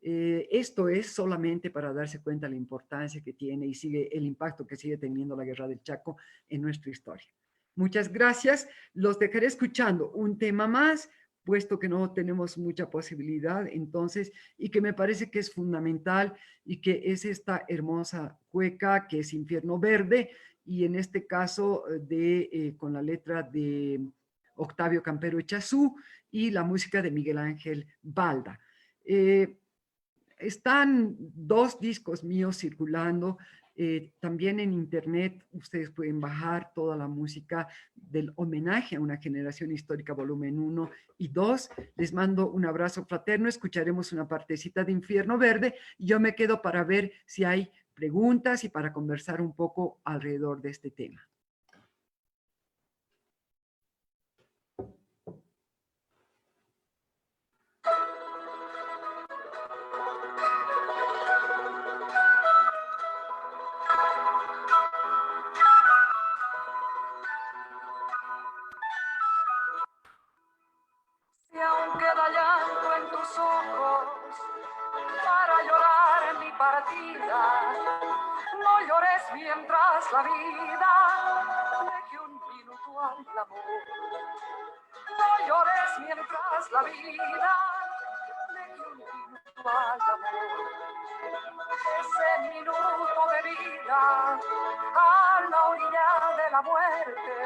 Esto es solamente para darse cuenta de la importancia que tiene y sigue el impacto que sigue teniendo la Guerra del Chaco en nuestra historia. Muchas gracias. Los dejaré escuchando un tema más, puesto que no tenemos mucha posibilidad, entonces, y que me parece que es fundamental y que es esta hermosa cueca que es Infierno Verde, y en este caso con la letra de Octavio Campero Echazú y la música de Miguel Ángel Balda. están 2 discos míos circulando. También en internet ustedes pueden bajar toda la música del homenaje a una generación histórica, volumen 1 y 2. Les mando un abrazo fraterno. Escucharemos una partecita de Infierno Verde y yo me quedo para ver si hay preguntas y para conversar un poco alrededor de este tema. Si aún queda llanto en tus ojos para llorar mi partida, no llores mientras la vida deje un minuto al amor. No llores mientras la vida deje un minuto al amor. Ese minuto de vida a la orilla de la muerte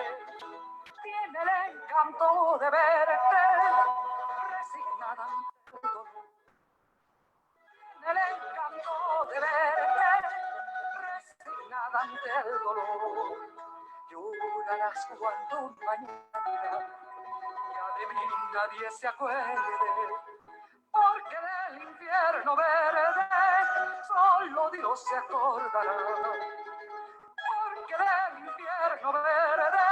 tiene el encanto de verte resignada ante el dolor. Tiene el encanto de verte resignada ante el dolor. Llorarás cuando mañana ya de mí nadie se acuerde, porque del infierno verde solo Dios se acordará. Porque del infierno verde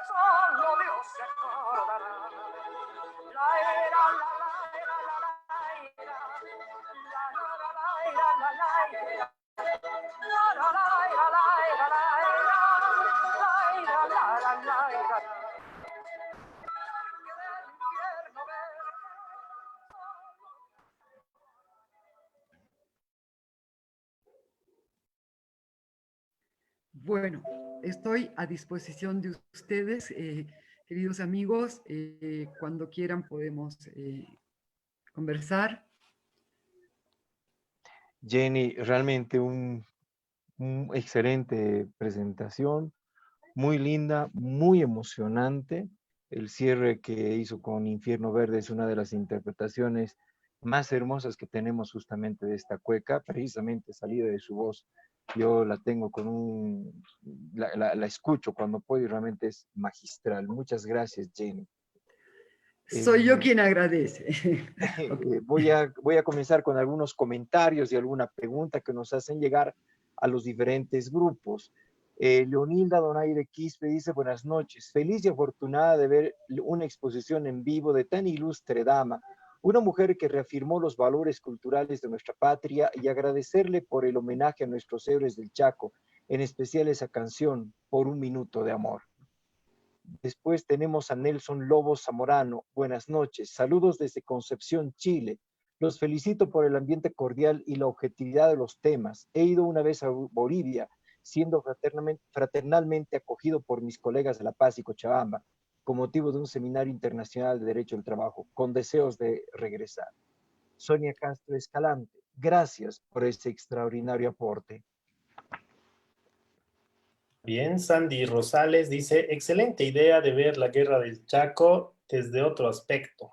solo Dios se acordará. La era, la era, la era, Bueno, estoy a disposición de ustedes, queridos amigos. Cuando quieran podemos conversar. Jenny, realmente un excelente presentación, muy linda, muy emocionante. El cierre que hizo con Infierno Verde es una de las interpretaciones más hermosas que tenemos justamente de esta cueca, precisamente salida de su voz. Yo la tengo la escucho cuando puedo y realmente es magistral. Muchas gracias, Jenny. Soy yo quien agradece. Okay. Voy a comenzar con algunos comentarios y alguna pregunta que nos hacen llegar a los diferentes grupos. Leonilda Donaire Quispe dice: buenas noches, feliz y afortunada de ver una exposición en vivo de tan ilustre dama, una mujer que reafirmó los valores culturales de nuestra patria, y agradecerle por el homenaje a nuestros héroes del Chaco, en especial esa canción, Por un minuto de amor. Después tenemos a Nelson Lobos Zamorano. Buenas noches. Saludos desde Concepción, Chile. Los felicito por el ambiente cordial y la objetividad de los temas. He ido una vez a Bolivia, siendo fraternalmente acogido por mis colegas de La Paz y Cochabamba, con motivo de un seminario internacional de Derecho del Trabajo, con deseos de regresar. Sonia Castro Escalante, gracias por ese extraordinario aporte. Bien, Sandy Rosales dice: excelente idea de ver la guerra del Chaco desde otro aspecto.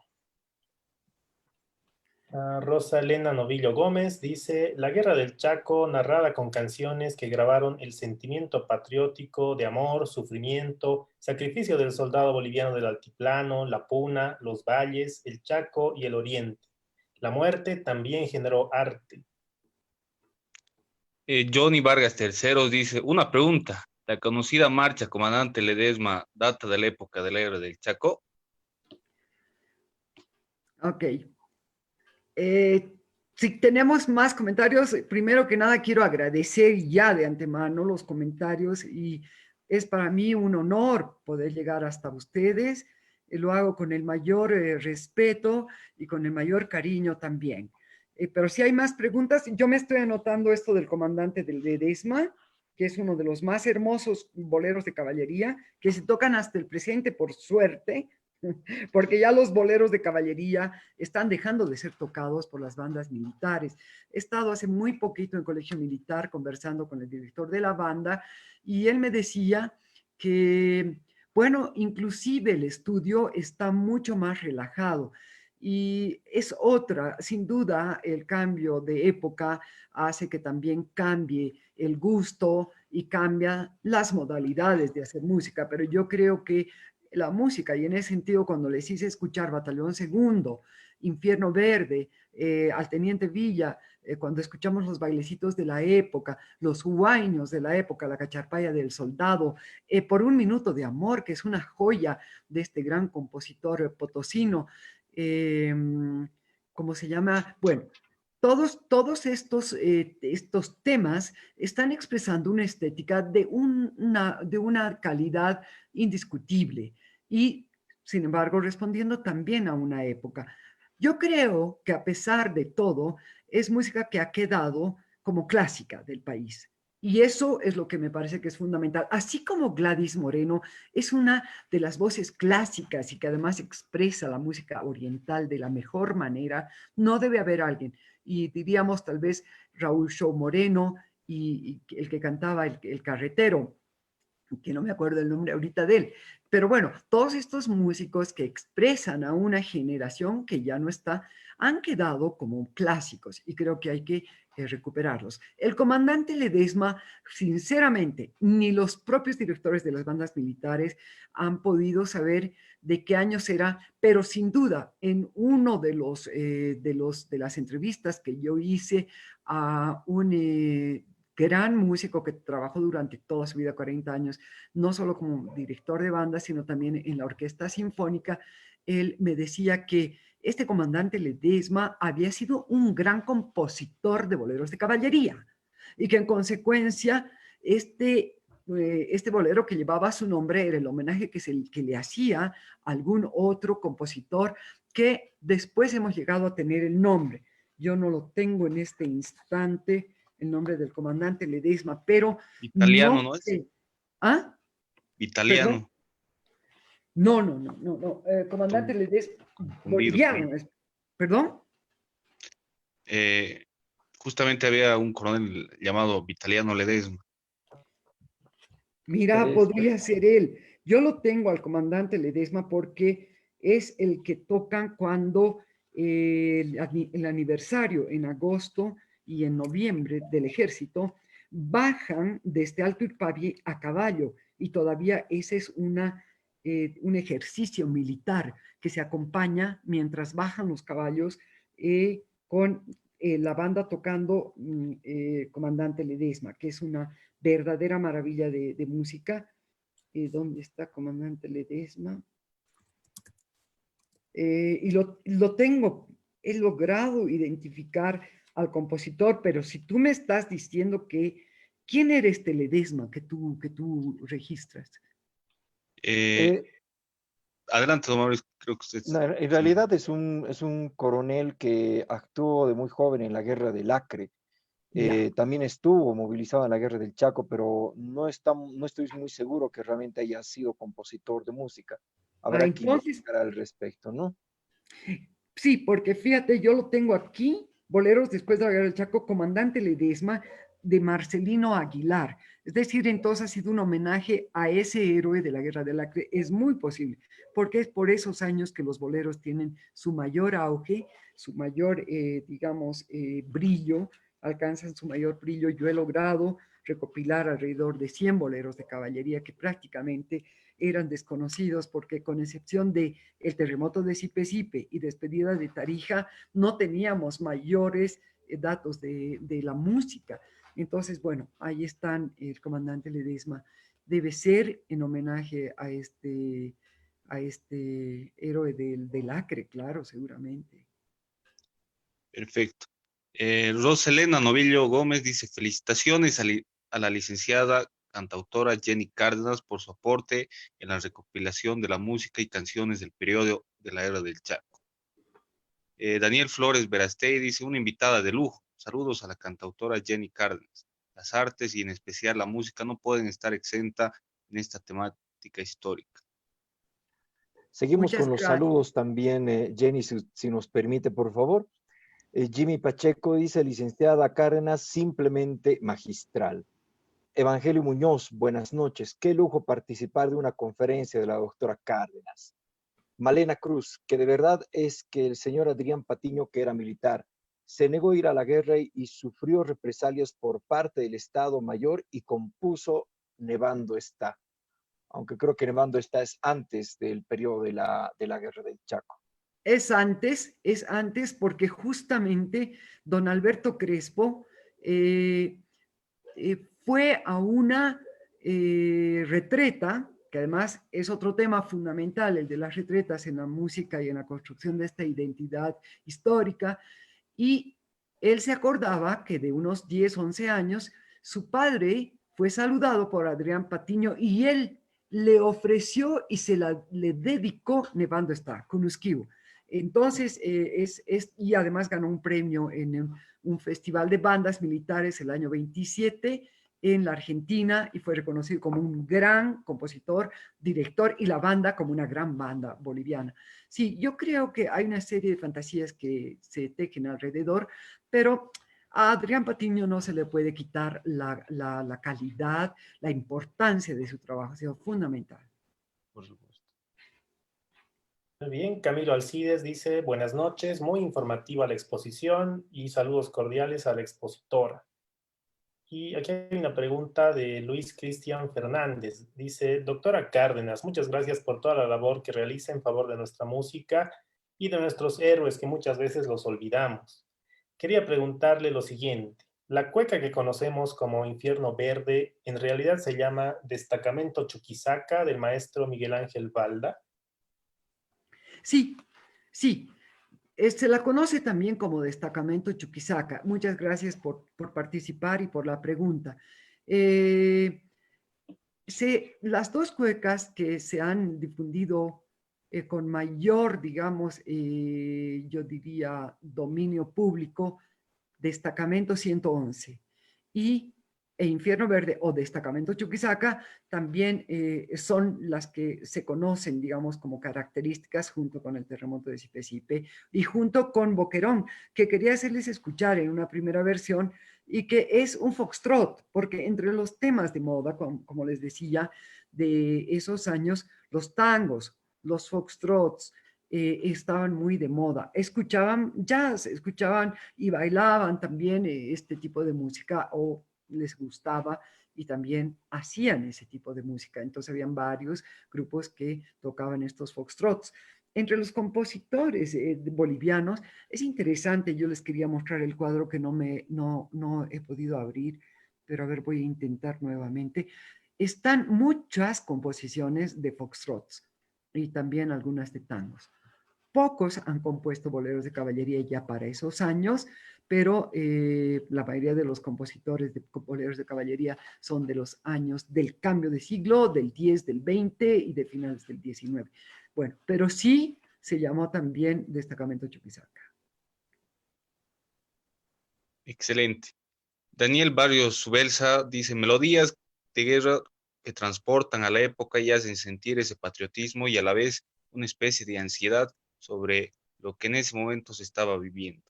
Rosa Elena Novillo Gómez dice: la guerra del Chaco narrada con canciones que grabaron el sentimiento patriótico de amor, sufrimiento, sacrificio del soldado boliviano del altiplano, la puna, los valles, el Chaco y el oriente. La muerte también generó arte. Johnny Vargas III dice: una pregunta. ¿La conocida marcha Comandante Ledesma data de la época del héroe del Chaco? Ok. Si tenemos más comentarios, primero que nada quiero agradecer ya de antemano los comentarios, y es para mí un honor poder llegar hasta ustedes. Lo hago con el mayor respeto y con el mayor cariño también. Pero si hay más preguntas, yo me estoy anotando esto del comandante del Ledesma, que es uno de los más hermosos boleros de caballería, que se tocan hasta el presente por suerte, porque ya los boleros de caballería están dejando de ser tocados por las bandas militares. He estado hace muy poquito en Colegio Militar conversando con el director de la banda, y él me decía que, bueno, inclusive el estudio está mucho más relajado. Y es otra, sin duda, el cambio de época hace que también cambie el gusto y cambia las modalidades de hacer música, pero yo creo que la música, y en ese sentido cuando les hice escuchar Batallón Segundo, Infierno Verde, al Teniente Villa, cuando escuchamos los bailecitos de la época, los huayños de la época, la cacharpaya del soldado, por un minuto de amor, que es una joya de este gran compositor potosino, eh, ¿cómo se llama? Bueno, todos estos temas están expresando una estética de una calidad indiscutible y, sin embargo, respondiendo también a una época. Yo creo que a pesar de todo, es música que ha quedado como clásica del país. Y eso es lo que me parece que es fundamental. Así como Gladys Moreno es una de las voces clásicas y que además expresa la música oriental de la mejor manera, no debe haber alguien. Y diríamos tal vez Raúl Shaw Moreno y el que cantaba el carretero, que no me acuerdo el nombre ahorita de él. Pero bueno, todos estos músicos que expresan a una generación que ya no está, han quedado como clásicos y creo que hay que recuperarlos. El comandante Ledesma, sinceramente, ni los propios directores de las bandas militares han podido saber de qué años era, pero sin duda, en uno de las entrevistas que yo hice a un gran músico que trabajó durante toda su vida, 40 años, no solo como director de banda, sino también en la orquesta sinfónica, él me decía que este comandante Ledesma había sido un gran compositor de boleros de caballería y que en consecuencia este bolero que llevaba su nombre era el homenaje que le hacía a algún otro compositor que después hemos llegado a tener el nombre. Yo no lo tengo en este instante, el nombre del comandante Ledesma, pero Italiano, no ¿no es? sé. ¿Ah? ¿Perdón? Italiano. No. Comandante Estoy Ledesma, confundido por ahí. boliviano. ¿Perdón? Eh, Justamente había un coronel llamado Vitaliano Ledesma. Mira, podría ser él. Yo lo tengo al comandante Ledesma porque es el que tocan cuando el aniversario en agosto y en noviembre del ejército bajan desde Alto Irpavi a caballo y todavía ese es un ejercicio militar que se acompaña mientras bajan los caballos con la banda tocando Comandante Ledesma, que es una verdadera maravilla de música. ¿Dónde está Comandante Ledesma? Y lo tengo, he logrado identificar al compositor, pero si tú me estás diciendo que, ¿quién era este Ledesma que tú registras? Eh, Adelante, don Mauricio, creo que usted... No, en realidad es un coronel que actuó de muy joven en la guerra del Acre. También estuvo movilizado en la guerra del Chaco, pero no estoy muy seguro que realmente haya sido compositor de música. Habrá que Entonces, investigar al respecto, ¿no? sí, porque fíjate, yo lo tengo aquí, Boleros después de la guerra del Chaco, Comandante Ledesma, de Marcelino Aguilar. Es decir, entonces ha sido un homenaje a ese héroe de la guerra del Acre. Es muy posible, porque es por esos años que los boleros tienen su mayor auge, su mayor, digamos, brillo, alcanzan su mayor brillo. Yo he logrado recopilar alrededor de 100 boleros de caballería que prácticamente eran desconocidos porque con excepción de el terremoto de Sipe y despedida de Tarija, no teníamos mayores datos de la música. Entonces, bueno, ahí están el comandante Ledesma. Debe ser en homenaje a este héroe del Acre, claro, seguramente. Perfecto. Roselena Novillo Gómez dice, felicitaciones a la licenciada cantautora Jenny Cárdenas por su aporte en la recopilación de la música y canciones del periodo de la era del Chaco. Daniel Flores Verastey dice, una invitada de lujo. Saludos a la cantautora Jenny Cárdenas. Las artes y en especial la música no pueden estar exenta en esta temática histórica. Seguimos Muchas con los gracias. saludos también, Jenny, si nos permite, por favor. Jimmy Pacheco dice, licenciada Cárdenas, simplemente magistral. Evangelio Muñoz, buenas noches. Qué lujo participar de una conferencia de la doctora Cárdenas. Malena Cruz, que de verdad es que el señor Adrián Patiño, que era militar, se negó a ir a la guerra y sufrió represalias por parte del Estado Mayor y compuso Nevando está, aunque creo que Nevando está es antes del periodo de la guerra del Chaco. Es antes porque justamente don Alberto Crespo fue a una retreta, que además es otro tema fundamental, el de las retretas en la música y en la construcción de esta identidad histórica, y él se acordaba que de unos 10, 11 años, su padre fue saludado por Adrián Patiño y él le ofreció y le dedicó Nevando está, Kunusquiu. Entonces, y además ganó un premio en un festival de bandas militares el año 27 en la Argentina y fue reconocido como un gran compositor, director y la banda como una gran banda boliviana. Sí, yo creo que hay una serie de fantasías que se tejen alrededor, pero a Adrián Patiño no se le puede quitar la calidad, la importancia de su trabajo, ha sido fundamental. Por supuesto. Muy bien, Camilo Alcides dice, buenas noches, muy informativa la exposición y saludos cordiales a la expositora. Y aquí hay una pregunta de Luis Cristian Fernández. Dice, doctora Cárdenas, muchas gracias por toda la labor que realiza en favor de nuestra música y de nuestros héroes que muchas veces los olvidamos. Quería preguntarle lo siguiente. La cueca que conocemos como Infierno Verde en realidad se llama Destacamento Chuquisaca del maestro Miguel Ángel Balda. Sí, sí. Se la conoce también como Destacamento Chuquisaca. Muchas gracias por participar y por la pregunta. Las dos cuecas que se han difundido con mayor, digamos, yo diría, dominio público, Destacamento 111 y Infierno Verde o Destacamento Chuquisaca también son las que se conocen, digamos, como características junto con el terremoto de Sipe y junto con Boquerón, que quería hacerles escuchar en una primera versión y que es un foxtrot, porque entre los temas de moda, como les decía, de esos años, los tangos, los foxtrots, estaban muy de moda. Escuchaban jazz, escuchaban y bailaban también este tipo de música o les gustaba y también hacían ese tipo de música. Entonces habían varios grupos que tocaban estos foxtrots. Entre los compositores bolivianos, es interesante, yo les quería mostrar el cuadro que no he podido abrir, pero a ver, voy a intentar nuevamente. Están muchas composiciones de foxtrots y también algunas de tangos. Pocos han compuesto boleros de caballería ya para esos años, pero la mayoría de los compositores de boleros de caballería son de los años del cambio de siglo, del 10, del 20 y de finales del 19. Bueno, pero sí se llamó también Destacamento Chuquisaca. Excelente. Daniel Barrios Subelsa dice, melodías de guerra que transportan a la época y hacen sentir ese patriotismo y a la vez una especie de ansiedad sobre lo que en ese momento se estaba viviendo.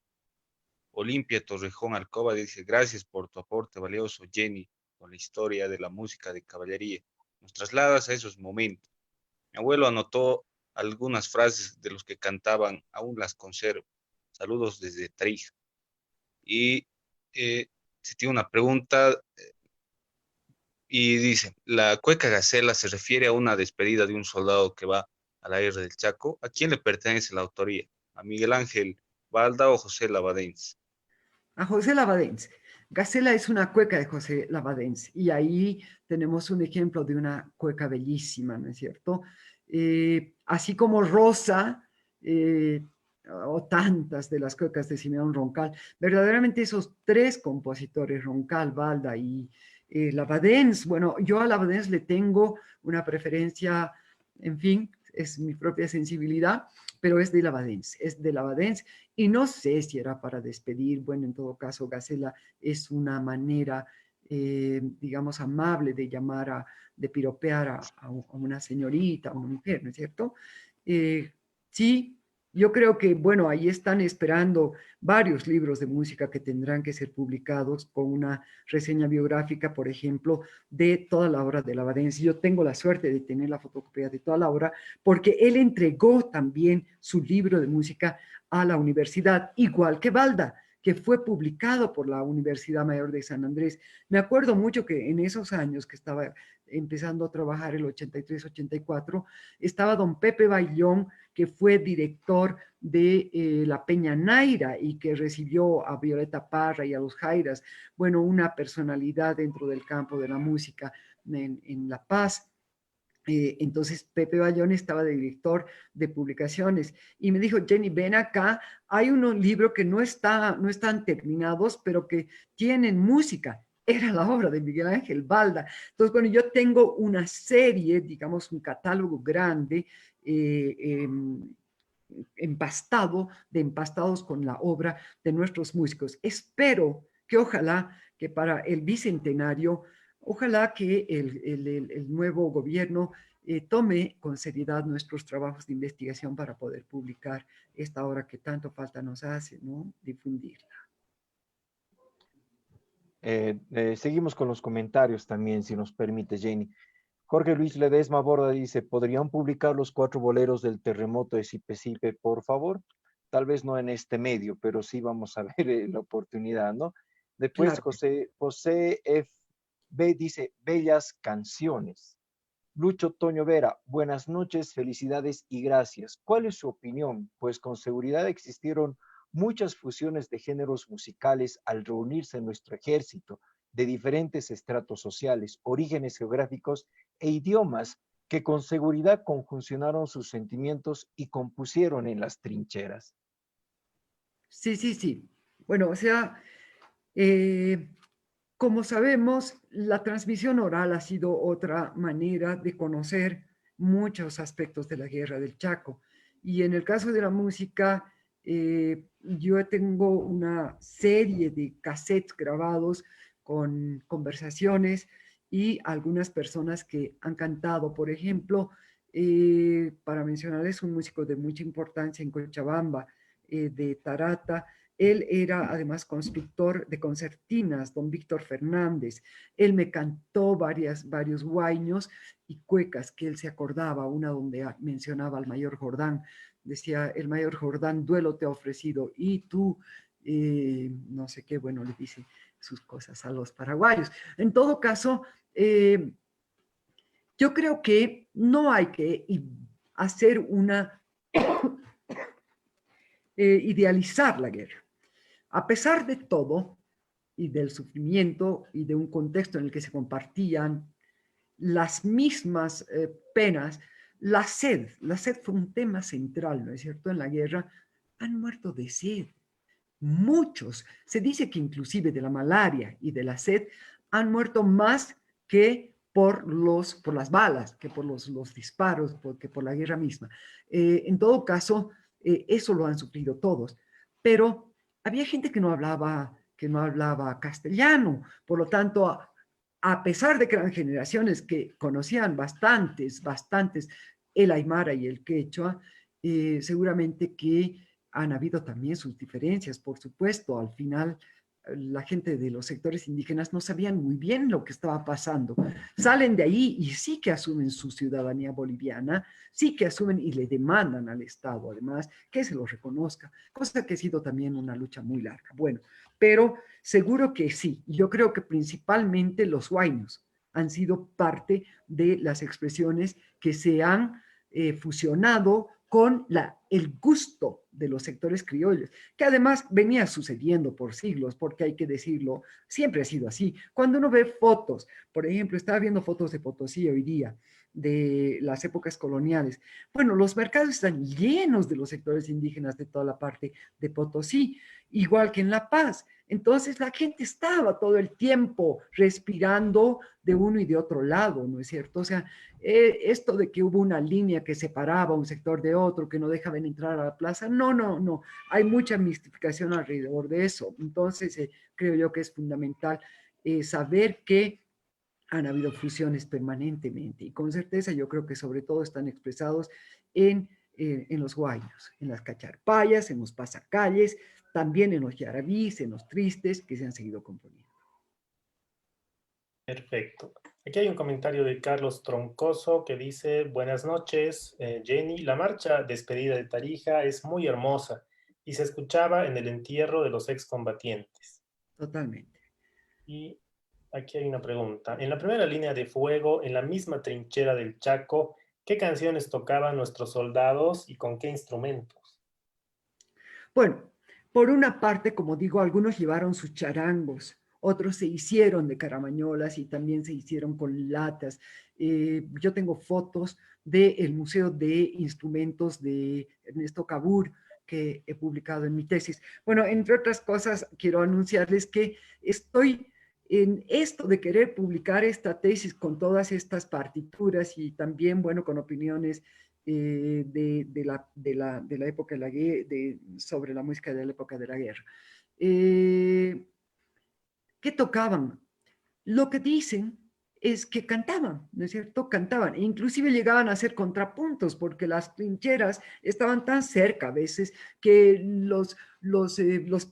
Olimpia Torrejón Alcoba dice, gracias por tu aporte valioso, Jenny, con la historia de la música de caballería. Nos trasladas a esos momentos. Mi abuelo anotó algunas frases de los que cantaban, aún las conservo. Saludos desde Tarija. Y se tiene una pregunta y dice, la cueca gacela se refiere a una despedida de un soldado que va a la guerra del Chaco. ¿A quién le pertenece la autoría? ¿A Miguel Ángel Balda o José Labadens? A José Labadens. Gacela es una cueca de José Labadens y ahí tenemos un ejemplo de una cueca bellísima, ¿no es cierto? Así como Rosa o tantas de las cuecas de Simeón Roncal, verdaderamente esos tres compositores, Roncal, Balda y Labadens, bueno, yo a Labadens le tengo una preferencia, en fin, es mi propia sensibilidad, pero es de Labadens y no sé si era para despedir, bueno, en todo caso, Gacela es una manera, digamos, amable de llamar de piropear a una señorita, a una mujer, ¿no es cierto? Sí, yo creo que, bueno, ahí están esperando varios libros de música que tendrán que ser publicados con una reseña biográfica, por ejemplo, de toda la obra de Labadense. Yo tengo la suerte de tener la fotocopia de toda la obra porque él entregó también su libro de música a la universidad, igual que Balda, que fue publicado por la Universidad Mayor de San Andrés. Me acuerdo mucho que en esos años que estaba empezando a trabajar, el 83-84, estaba don Pepe Baillón, que fue director de la Peña Naira y que recibió a Violeta Parra y a los Jairas, bueno, una personalidad dentro del campo de la música en La Paz. Entonces Pepe Bayón estaba de director de publicaciones y me dijo, Jenny, ven acá, hay unos libros que no están terminados, pero que tienen música. Era la obra de Miguel Ángel Balda. Entonces, bueno, yo tengo una serie, digamos, un catálogo grande, eh, empastado, de empastados con la obra de nuestros músicos. Espero que ojalá que para el bicentenario, ojalá que el nuevo gobierno tome con seriedad nuestros trabajos de investigación para poder publicar esta obra que tanto falta nos hace, ¿no? Difundirla. Seguimos con los comentarios también, si nos permite, Jenny. Jorge Luis Ledesma Borda dice, ¿podrían publicar los 4 boleros del terremoto de Sipe, por favor? Tal vez no en este medio, pero sí vamos a ver la oportunidad, ¿no? Después Claro. José F. B dice, bellas canciones. Lucho Toño Vera, buenas noches, felicidades y gracias. ¿Cuál es su opinión? Pues con seguridad existieron muchas fusiones de géneros musicales al reunirse en nuestro ejército de diferentes estratos sociales, orígenes geográficos e idiomas que con seguridad conjuncionaron sus sentimientos y compusieron en las trincheras. Sí, sí, sí. Bueno, o sea, eh, como sabemos, la transmisión oral ha sido otra manera de conocer muchos aspectos de la guerra del Chaco. Y en el caso de la música, yo tengo una serie de cassettes grabados con conversaciones y algunas personas que han cantado. Por ejemplo, para mencionarles un músico de mucha importancia en Cochabamba, de Tarata. Él era además constructor de concertinas, don Víctor Fernández. Él me cantó varios guaiños y cuecas que él se acordaba, una donde mencionaba al mayor Jordán. Decía, el mayor Jordán, duelo te ha ofrecido y tú, no sé qué, bueno, le dice sus cosas a los paraguayos. En todo caso, yo creo que no hay que hacer una idealizar la guerra. A pesar de todo y del sufrimiento y de un contexto en el que se compartían las mismas penas, la sed fue un tema central, ¿no es cierto? En la guerra han muerto de sed. Muchos, se dice que inclusive de la malaria y de la sed han muerto más que por las balas, que por los disparos, que por la guerra misma. En todo caso, eso lo han sufrido todos. Pero había gente que no hablaba castellano, por lo tanto, a pesar de que eran generaciones que conocían bastantes el aymara y el quechua, seguramente que han habido también sus diferencias, por supuesto. Al final, la gente de los sectores indígenas no sabían muy bien lo que estaba pasando. Salen de ahí y sí que asumen su ciudadanía boliviana, sí que asumen y le demandan al Estado, además, que se lo reconozca, cosa que ha sido también una lucha muy larga. Bueno, pero seguro que sí. Yo creo que principalmente los huaynos han sido parte de las expresiones que se han fusionado con el gusto de los sectores criollos, que además venía sucediendo por siglos, porque hay que decirlo, siempre ha sido así. Cuando uno ve fotos, por ejemplo, estaba viendo fotos de Potosí hoy día, de las épocas coloniales. Bueno, los mercados están llenos de los sectores indígenas de toda la parte de Potosí, igual que en La Paz. Entonces la gente estaba todo el tiempo respirando de uno y de otro lado, ¿no es cierto? O sea, esto de que hubo una línea que separaba un sector de otro, que no dejaban entrar a la plaza, no. Hay mucha mistificación alrededor de eso. Entonces, creo yo que es fundamental saber que han habido fusiones permanentemente y con certeza yo creo que sobre todo están expresados en en los huaynos, en las cacharpayas, en los pasacalles, también en los yarabís, en los tristes que se han seguido componiendo. Perfecto. Aquí hay un comentario de Carlos Troncoso que dice, buenas noches, Jenny. La marcha despedida de Tarija es muy hermosa y se escuchaba en el entierro de los excombatientes. Totalmente. Y aquí hay una pregunta. En la primera línea de fuego, en la misma trinchera del Chaco, ¿qué canciones tocaban nuestros soldados y con qué instrumentos? Bueno, por una parte, como digo, algunos llevaron sus charangos, otros se hicieron de caramañolas y también se hicieron con latas. Yo tengo fotos del Museo de Instrumentos de Ernesto Cabur que he publicado en mi tesis. Bueno, entre otras cosas, quiero anunciarles que estoy en esto de querer publicar esta tesis con todas estas partituras y también, bueno, con opiniones de la época de la guerra, sobre la música de la época de la guerra. ¿Qué tocaban? Lo que dicen es que cantaban, ¿no es cierto? Cantaban, e inclusive llegaban a hacer contrapuntos, porque las trincheras estaban tan cerca a veces que los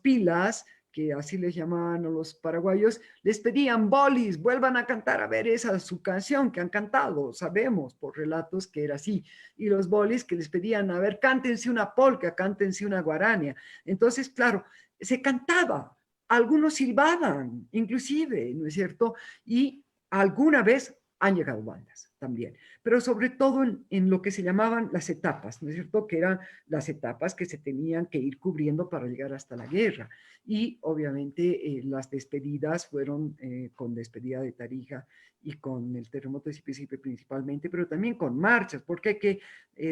pilas, que así les llamaban a los paraguayos, les pedían bolis, vuelvan a cantar, a ver esa su canción que han cantado, sabemos por relatos que era así, y los bolis que les pedían, a ver, cántense una polca, cántense una guarania. Entonces, claro, se cantaba, algunos silbaban, inclusive, ¿no es cierto? Y alguna vez han llegado bandas también, pero sobre todo en lo que se llamaban las etapas, ¿no es cierto? Que eran las etapas que se tenían que ir cubriendo para llegar hasta la guerra. Y obviamente las despedidas fueron con despedida de Tarija y con el terremoto de Sipe principalmente, pero también con marchas, porque hay que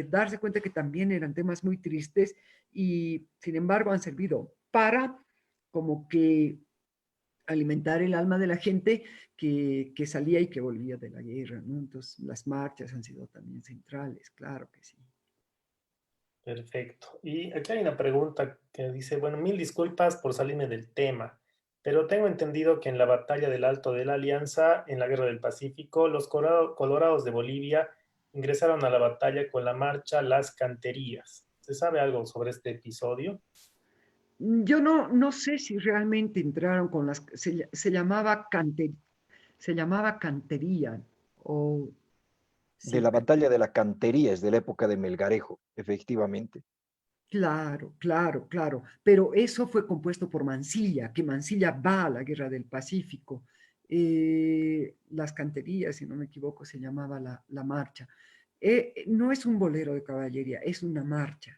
darse cuenta que también eran temas muy tristes y sin embargo han servido para como que alimentar el alma de la gente que salía y que volvía de la guerra, ¿no? Entonces, las marchas han sido también centrales, claro que sí. Perfecto. Y aquí hay una pregunta que dice, bueno, mil disculpas por salirme del tema, pero tengo entendido que en la batalla del Alto de la Alianza, en la Guerra del Pacífico, los colorados de Bolivia ingresaron a la batalla con la marcha Las Canterías. ¿Se sabe algo sobre este episodio? Yo no sé si realmente entraron con las, se llamaba cantería o De sí, la batalla de la Cantería, es de la época de Melgarejo, efectivamente. claro, claro, claro, pero eso fue compuesto por Mansilla, que Mansilla va a la Guerra del Pacífico. Las canterías, si no me equivoco, se llamaba la marcha. No es un bolero de caballería, es una marcha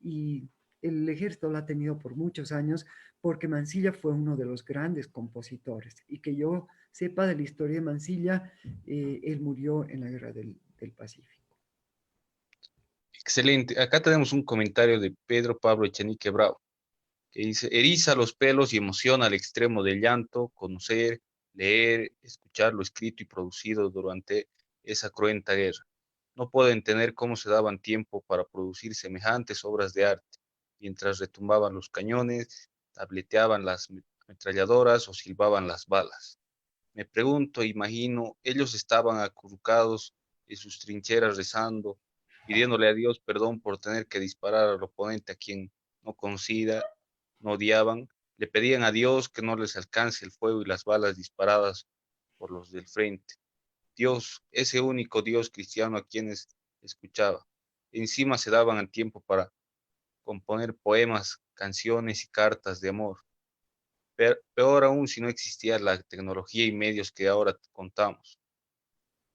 y el ejército la ha tenido por muchos años porque Mansilla fue uno de los grandes compositores y que yo sepa de la historia de Mansilla, él murió en la Guerra del Pacífico. Excelente. Acá tenemos un comentario de Pedro Pablo Echenique Bravo, que dice, eriza los pelos y emociona al extremo del llanto, conocer, leer, escuchar lo escrito y producido durante esa cruenta guerra. No puedo entender cómo se daban tiempo para producir semejantes obras de arte, mientras retumbaban los cañones, tableteaban las ametralladoras o silbaban las balas. Me pregunto, imagino, ellos estaban acurrucados en sus trincheras rezando, pidiéndole a Dios perdón por tener que disparar al oponente a quien no conocía, no odiaban, le pedían a Dios que no les alcance el fuego y las balas disparadas por los del frente. Dios, ese único Dios cristiano a quienes escuchaba. Encima se daban el tiempo para componer poemas, canciones y cartas de amor. Peor aún si no existía la tecnología y medios que ahora contamos.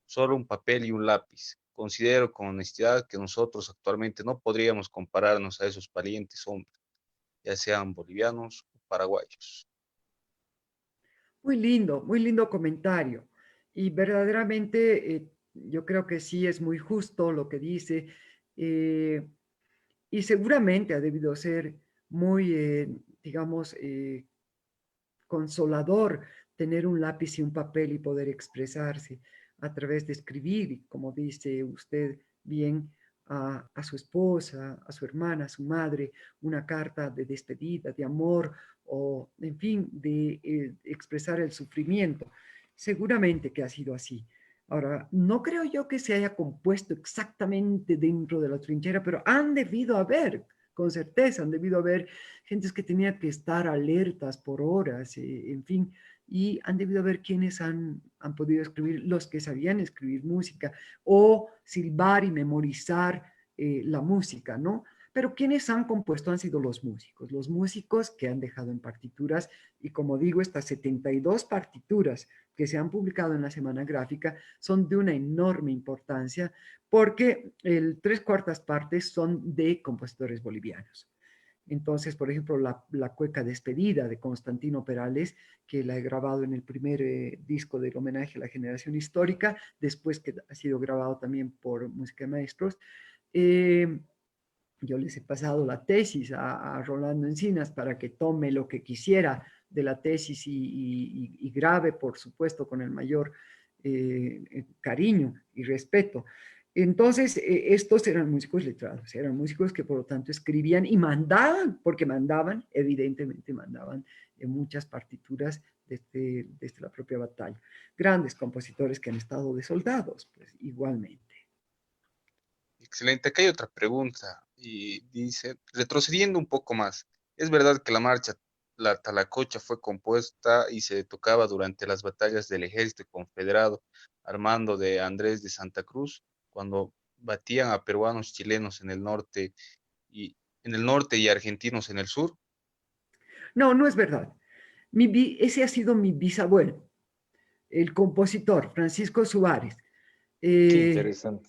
Solo un papel y un lápiz. Considero con honestidad que nosotros actualmente no podríamos compararnos a esos valientes hombres, ya sean bolivianos o paraguayos. Muy lindo comentario. Y verdaderamente yo creo que sí es muy justo lo que dice. eh, y seguramente ha debido ser muy, digamos, consolador tener un lápiz y un papel y poder expresarse a través de escribir, y como dice usted bien, a su esposa, a su hermana, a su madre, una carta de despedida, de amor o, en fin, de expresar el sufrimiento. Seguramente que ha sido así. Ahora, no creo yo que se haya compuesto exactamente dentro de la trinchera, pero han debido haber, con certeza, han debido haber gentes que tenían que estar alertas por horas, en fin, y han debido haber quienes han podido escribir, los que sabían escribir música o silbar y memorizar la música, ¿no? Pero quienes han compuesto han sido los músicos que han dejado en partituras, y como digo, estas 72 partituras que se han publicado en la Semana Gráfica son de una enorme importancia porque el 3/4 partes son de compositores bolivianos. Entonces, por ejemplo, la cueca despedida de Constantino Perales, que la he grabado en el primer disco del homenaje a la generación histórica, después que ha sido grabado también por Música de Maestros. eh, yo les he pasado la tesis a Rolando Encinas para que tome lo que quisiera de la tesis y grabe, por supuesto, con el mayor cariño y respeto. Entonces, estos eran músicos letrados, eran músicos que por lo tanto escribían y mandaban, porque mandaban, evidentemente mandaban muchas partituras desde la propia batalla. Grandes compositores que han estado de soldados, pues igualmente. Excelente. Acá hay otra pregunta y dice, retrocediendo un poco más, ¿es verdad que la marcha La Talacocha fue compuesta y se tocaba durante las batallas del ejército confederado Armando de Andrés de Santa Cruz, cuando batían a peruanos chilenos en el norte y argentinos en el sur? No, no es verdad. Ese ha sido mi bisabuelo, el compositor Francisco Suárez. Qué Eh, interesante.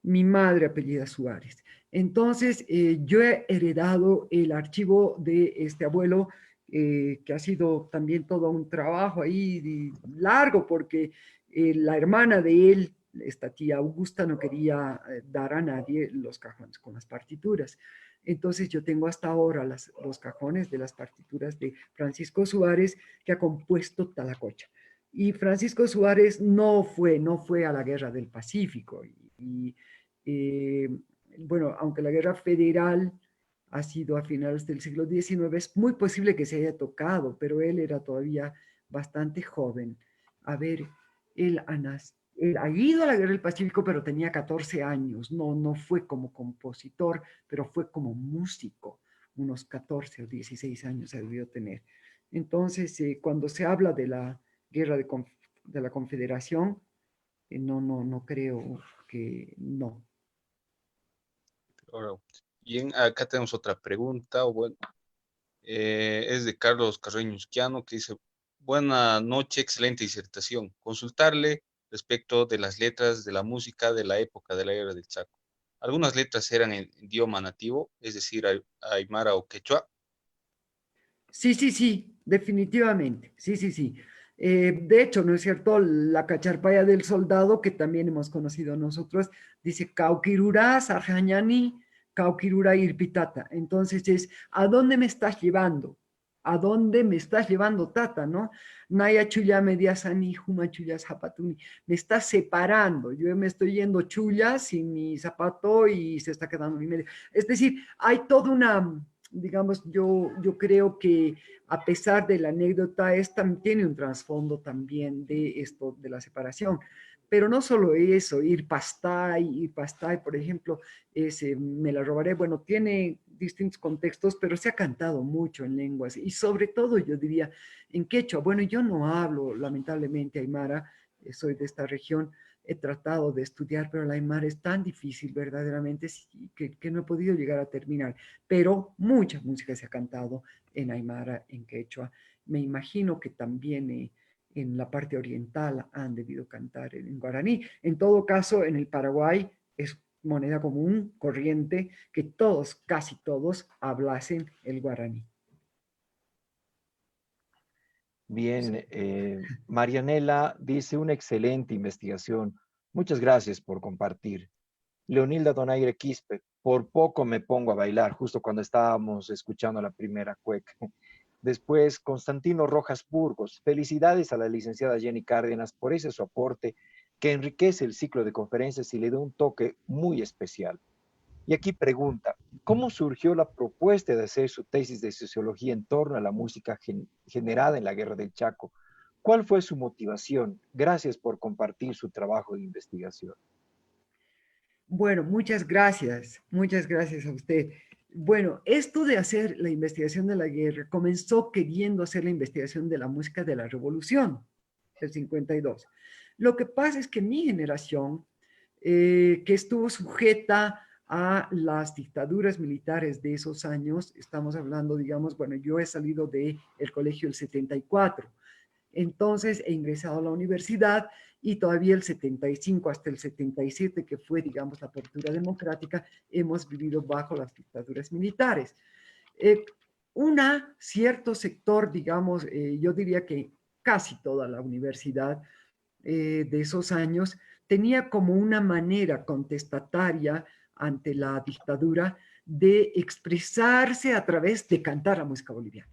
Mi madre apellida Suárez. Entonces, yo he heredado el archivo de este abuelo, que ha sido también todo un trabajo ahí largo, porque la hermana de él, esta tía Augusta, no quería dar a nadie los cajones con las partituras. Entonces, yo tengo hasta ahora los cajones de las partituras de Francisco Suárez, que ha compuesto Talacocha. Y Francisco Suárez no fue a la Guerra del Pacífico. Eh, bueno, aunque la guerra federal ha sido a finales del siglo XIX, es muy posible que se haya tocado, pero él era todavía bastante joven. A ver, él ha ido a la guerra del Pacífico, pero tenía 14 años. No fue como compositor, pero fue como músico. Unos 14 o 16 años se debió tener. Entonces, cuando se habla de la guerra de la Confederación, no creo que no. Ahora, bien, acá tenemos otra pregunta, o bueno, es de Carlos Carreño Usquiano, que dice, buena noche, excelente disertación. Consultarle respecto de las letras de la música de la época de la Guerra del Chaco. Algunas letras eran en idioma nativo, es decir, aymara o quechua. Sí, sí, sí, definitivamente. Sí, sí, sí. De hecho, ¿no es cierto? La cacharpaya del soldado, que también hemos conocido nosotros, dice Cauquirurá, Sarjañani, Cauquirurá Irpitata. Entonces es, ¿a dónde me estás llevando? ¿A dónde me estás llevando, Tata? ¿No? Naya chulla mediasani, juma chulla zapatuni. Me estás separando. Yo me estoy yendo chulla sin mi zapato y se está quedando mi medio. Es decir, hay toda una, digamos, yo creo que a pesar de la anécdota, esta tiene un trasfondo también de esto, de la separación. Pero no solo eso, ir pastay, por ejemplo, me la robaré, bueno, tiene distintos contextos, pero se ha cantado mucho en lenguas y sobre todo yo diría en quechua. Bueno, yo no hablo lamentablemente aymara, soy de esta región, he tratado de estudiar, pero la aymara es tan difícil verdaderamente que no he podido llegar a terminar, pero mucha música se ha cantado en aymara, en quechua. Me imagino que también en la parte oriental han debido cantar en guaraní. En todo caso, en el Paraguay es moneda común, corriente, que todos, casi todos, hablasen el guaraní. Bien, Marianela dice una excelente investigación. Muchas gracias por compartir. Leonilda Donaire Quispe, por poco me pongo a bailar justo cuando estábamos escuchando la primera cueca. Después, Constantino Rojas Burgos, felicidades a la licenciada Jenny Cárdenas por ese su aporte que enriquece el ciclo de conferencias y le da un toque muy especial. Y aquí pregunta, ¿cómo surgió la propuesta de hacer su tesis de sociología en torno a la música generada en la Guerra del Chaco? ¿Cuál fue su motivación? Gracias por compartir su trabajo de investigación. Bueno, muchas gracias a usted. Bueno, esto de hacer la investigación de la guerra comenzó queriendo hacer la investigación de la música de la revolución del 52. Lo que pasa es que mi generación, que estuvo sujeta a las dictaduras militares de esos años, estamos hablando, digamos, bueno, yo he salido del colegio el 74, entonces he ingresado a la universidad y todavía el 75 hasta el 77, que fue, digamos, la apertura democrática, hemos vivido bajo las dictaduras militares. Eh, cierto sector, digamos, yo diría que casi toda la universidad de esos años tenía como una manera contestataria ante la dictadura de expresarse a través de cantar la música boliviana.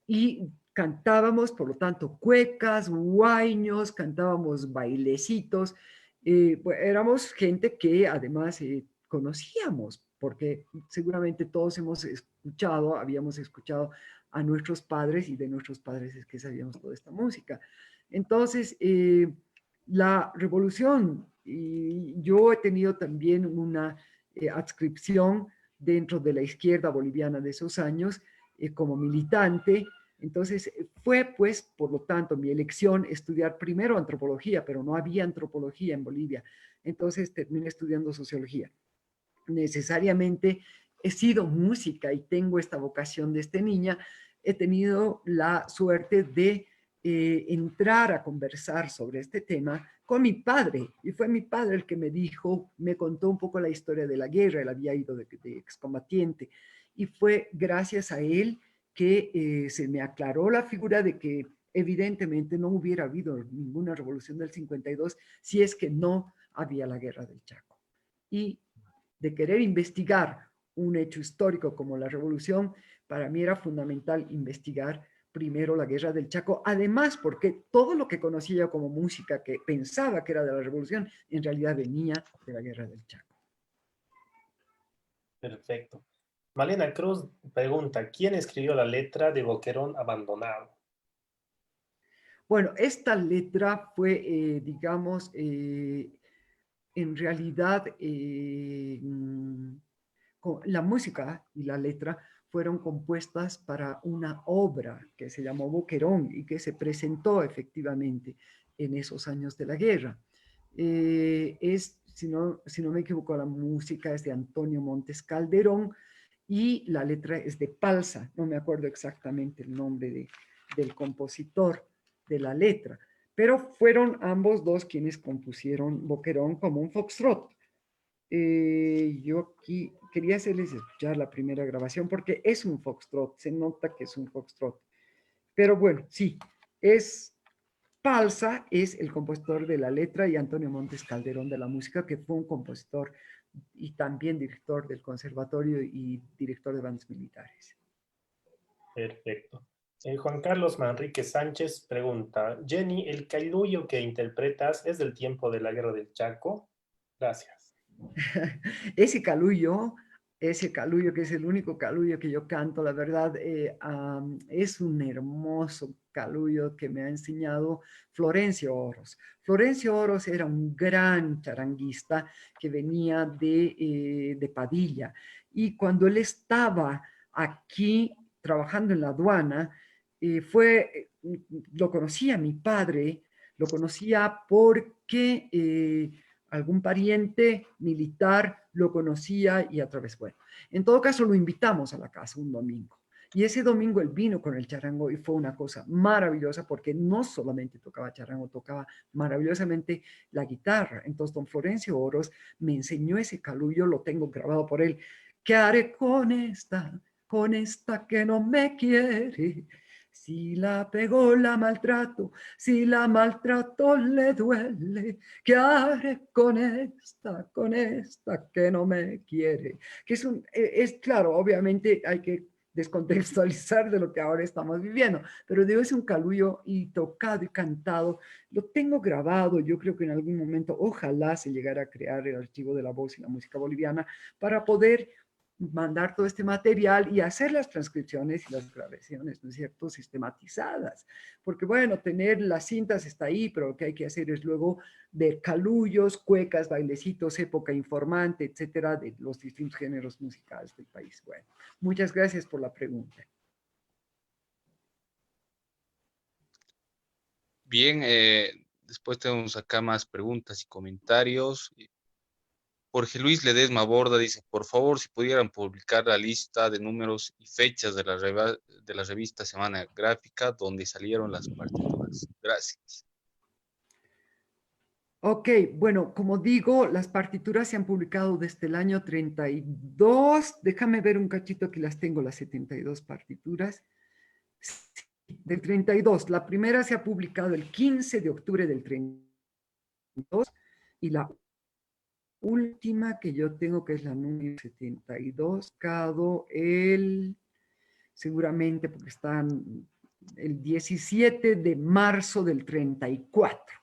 Y cantábamos, por lo tanto, cuecas, huayños, cantábamos bailecitos. Pues, éramos gente que además conocíamos, porque seguramente todos hemos escuchado, habíamos escuchado a nuestros padres y de nuestros padres es que sabíamos toda esta música. Entonces, la revolución, y yo he tenido también una adscripción dentro de la izquierda boliviana de esos años como militante. Entonces, fue pues, por lo tanto, mi elección estudiar primero antropología, pero no había antropología en Bolivia. Entonces, terminé estudiando sociología. Necesariamente he sido música y tengo esta vocación desde niña. He tenido la suerte de entrar a conversar sobre este tema con mi padre. Y fue mi padre el que me dijo, me contó un poco la historia de la guerra. Él había ido de excombatiente. Y fue gracias a él que se me aclaró la figura de que evidentemente no hubiera habido ninguna revolución del 52 si es que no había la guerra del Chaco. Y de querer investigar un hecho histórico como la revolución, para mí era fundamental investigar primero la guerra del Chaco, además porque todo lo que conocía yo como música que pensaba que era de la revolución, en realidad venía de la guerra del Chaco. Perfecto. Malena Cruz pregunta, ¿quién escribió la letra de Boquerón Abandonado? Bueno, esta letra fue, digamos, en realidad la música y la letra fueron compuestas para una obra que se llamó Boquerón y que se presentó efectivamente en esos años de la guerra. Si no me equivoco, la música es de Antonio Montes Calderón y la letra es de Palsa. No me acuerdo exactamente el nombre del compositor de la letra, pero fueron ambos dos quienes compusieron Boquerón como un foxtrot. Yo aquí quería hacerles escuchar la primera grabación porque es un foxtrot, se nota que es un foxtrot. Pero bueno, sí, es Palsa, es el compositor de la letra y Antonio Montes Calderón de la música, que fue un compositor y también director del conservatorio y director de bandas militares. Perfecto. Juan Carlos Manrique Sánchez pregunta, Jenny, ¿el cailullo que interpretas es del tiempo de la Guerra del Chaco? Gracias. Ese calullo que es el único calullo que yo canto, la verdad, es un hermoso calullo que me ha enseñado Florencio Oros. Florencio Oros era un gran charanguista que venía de Padilla. Y cuando él estaba aquí trabajando en la aduana, lo conocía mi padre, lo conocía porque algún pariente militar lo conocía y a través, bueno, en todo caso lo invitamos a la casa un domingo. Y ese domingo él vino con el charango y fue una cosa maravillosa porque no solamente tocaba charango, tocaba maravillosamente la guitarra. Entonces don Florencio Oros me enseñó ese calullo, lo tengo grabado por él. ¿Qué haré con esta que no me quiere? Si la pegó, la maltrato, si la maltrato le duele, ¿qué haré con esta que no me quiere? Que es claro, obviamente hay que descontextualizar de lo que ahora estamos viviendo, pero digo, es un calullo y tocado y cantado, lo tengo grabado, yo creo que en algún momento ojalá se llegara a crear el archivo de la voz y la música boliviana para poder mandar todo este material y hacer las transcripciones y las grabaciones, ¿no es cierto?, sistematizadas. Porque bueno, tener las cintas está ahí, pero lo que hay que hacer es luego ver calullos, cuecas, bailecitos, época informante, etcétera, de los distintos géneros musicales del país. Bueno, muchas gracias por la pregunta. Bien, después tenemos acá más preguntas y comentarios. Jorge Luis Ledesma Borda dice, por favor, si pudieran publicar la lista de números y fechas de la revista Semana Gráfica donde salieron las partituras. Gracias. Ok, bueno, como digo, las partituras se han publicado desde el año 32. Déjame ver un cachito que las tengo, las 72 partituras. Sí, del 32. La primera se ha publicado el 15 de octubre del 32 y la última que yo tengo, que es la número 72, seguramente porque están el 17 de marzo del 34.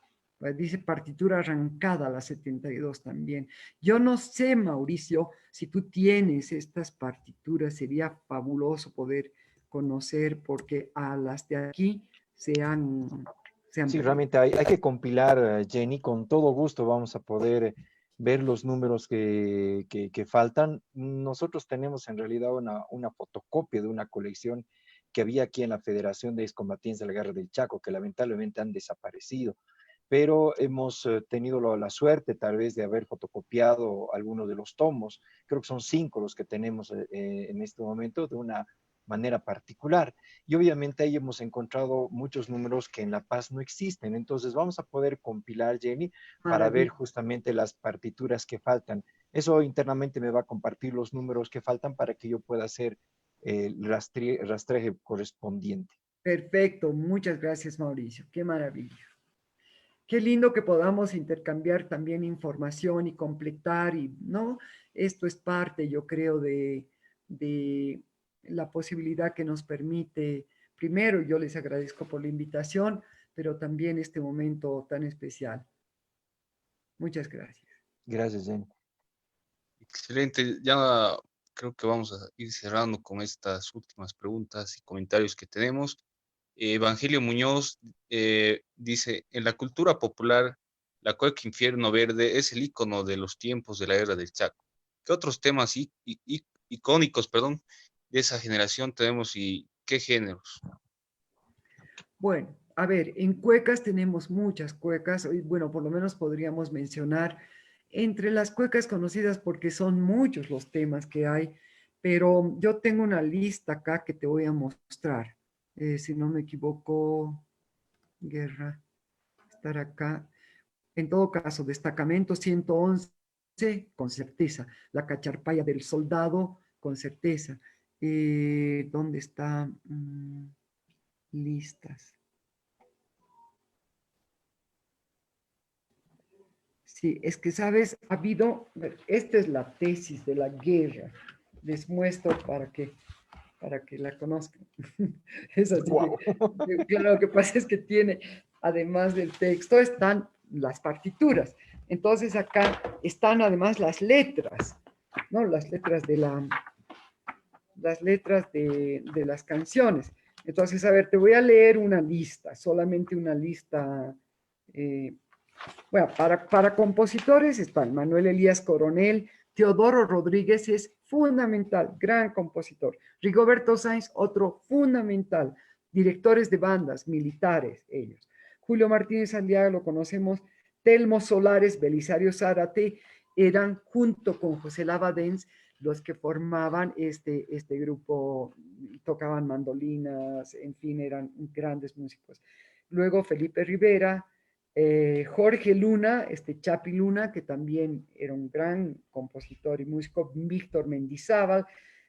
Dice partitura arrancada, la 72 también. Yo no sé, Mauricio, si tú tienes estas partituras, sería fabuloso poder conocer, porque a las de aquí se han Sí, perdido. realmente hay que compilar, Jenny, con todo gusto vamos a poder ver los números que faltan. Nosotros tenemos en realidad una fotocopia de una colección que había aquí en la Federación de Excombatientes de la Guerra del Chaco, que lamentablemente han desaparecido, pero hemos tenido la suerte tal vez de haber fotocopiado algunos de los tomos. Creo que son 5 los que tenemos en este momento, de una manera particular. Y obviamente ahí hemos encontrado muchos números que en La Paz no existen. Entonces vamos a poder compilar, Jenny, para ver justamente las partituras que faltan. Eso internamente me va a compartir los números que faltan para que yo pueda hacer el rastreje correspondiente. Perfecto, muchas gracias, Mauricio. Qué maravilla. Qué lindo que podamos intercambiar también información y completar, y ¿no? Esto es parte, yo creo, de la posibilidad que nos permite. Primero, yo les agradezco por la invitación, pero también este momento tan especial. Muchas gracias. Gracias, Jenny. Excelente. Ya creo que vamos a ir cerrando con estas últimas preguntas y comentarios que tenemos. Evangelio Muñoz dice, en la cultura popular, la cueca Infierno Verde es el ícono de los tiempos de la Guerra del Chaco. ¿Qué otros temas icónicos, perdón, de esa generación tenemos y qué géneros? Bueno, a ver, en cuecas tenemos muchas cuecas. Bueno, por lo menos podríamos mencionar entre las cuecas conocidas, porque son muchos los temas que hay, pero yo tengo una lista acá que te voy a mostrar. Si no me equivoco, guerra, estar acá. En todo caso, destacamento 111, con certeza. La cacharpaya del soldado, con certeza. ¿Dónde está? Listas. Sí, es que, ¿sabes? Ha habido, esta es la tesis de la guerra. Les muestro para que la conozcan. Es así Wow. claro, lo que pasa es que tiene, además del texto, están las partituras. Entonces acá están además las letras, ¿no? Las letras de las canciones. Entonces, a ver, te voy a leer una lista, solamente una lista. Bueno, para compositores están Manuel Elías Coronel, Teodoro Rodríguez es fundamental, gran compositor. Rigoberto Sáenz, otro fundamental. Directores de bandas, militares, ellos. Julio Martínez Aliaga, lo conocemos. Telmo Solares, Belisario Zárate, eran junto con José Lavadens los que formaban este grupo, tocaban mandolinas, en fin, eran grandes músicos. Luego Felipe Rivera, Jorge Luna, Chapi Luna, que también era un gran compositor y músico, Víctor Mendizábal,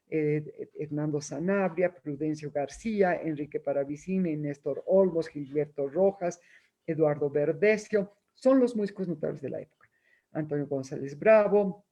Hernando Sanabria, Prudencio García, Enrique Paravicini, Néstor Olmos, Gilberto Rojas, Eduardo Verdecio, son los músicos notables de la época. Antonio González Bravo,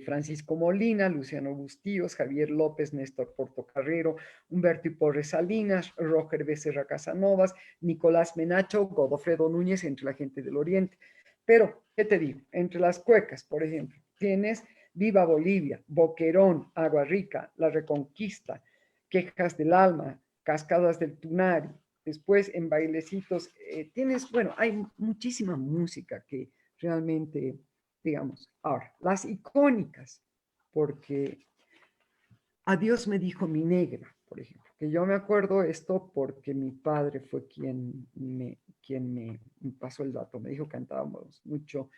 Francisco Molina, Luciano Bustíos, Javier López, Néstor Portocarrero, Humberto Porres Salinas, Roger Becerra Casanovas, Nicolás Menacho, Godofredo Núñez, entre la gente del Oriente. Pero, ¿qué te digo? Entre las cuecas, por ejemplo, tienes Viva Bolivia, Boquerón, Agua Rica, La Reconquista, Quejas del Alma, Cascadas del Tunari. Después en bailecitos tienes, bueno, hay muchísima música que realmente, digamos, ahora, las icónicas, porque Adiós me dijo mi negra, por ejemplo, que yo me acuerdo esto porque mi padre fue quien me pasó el dato, me dijo que cantábamos mucho,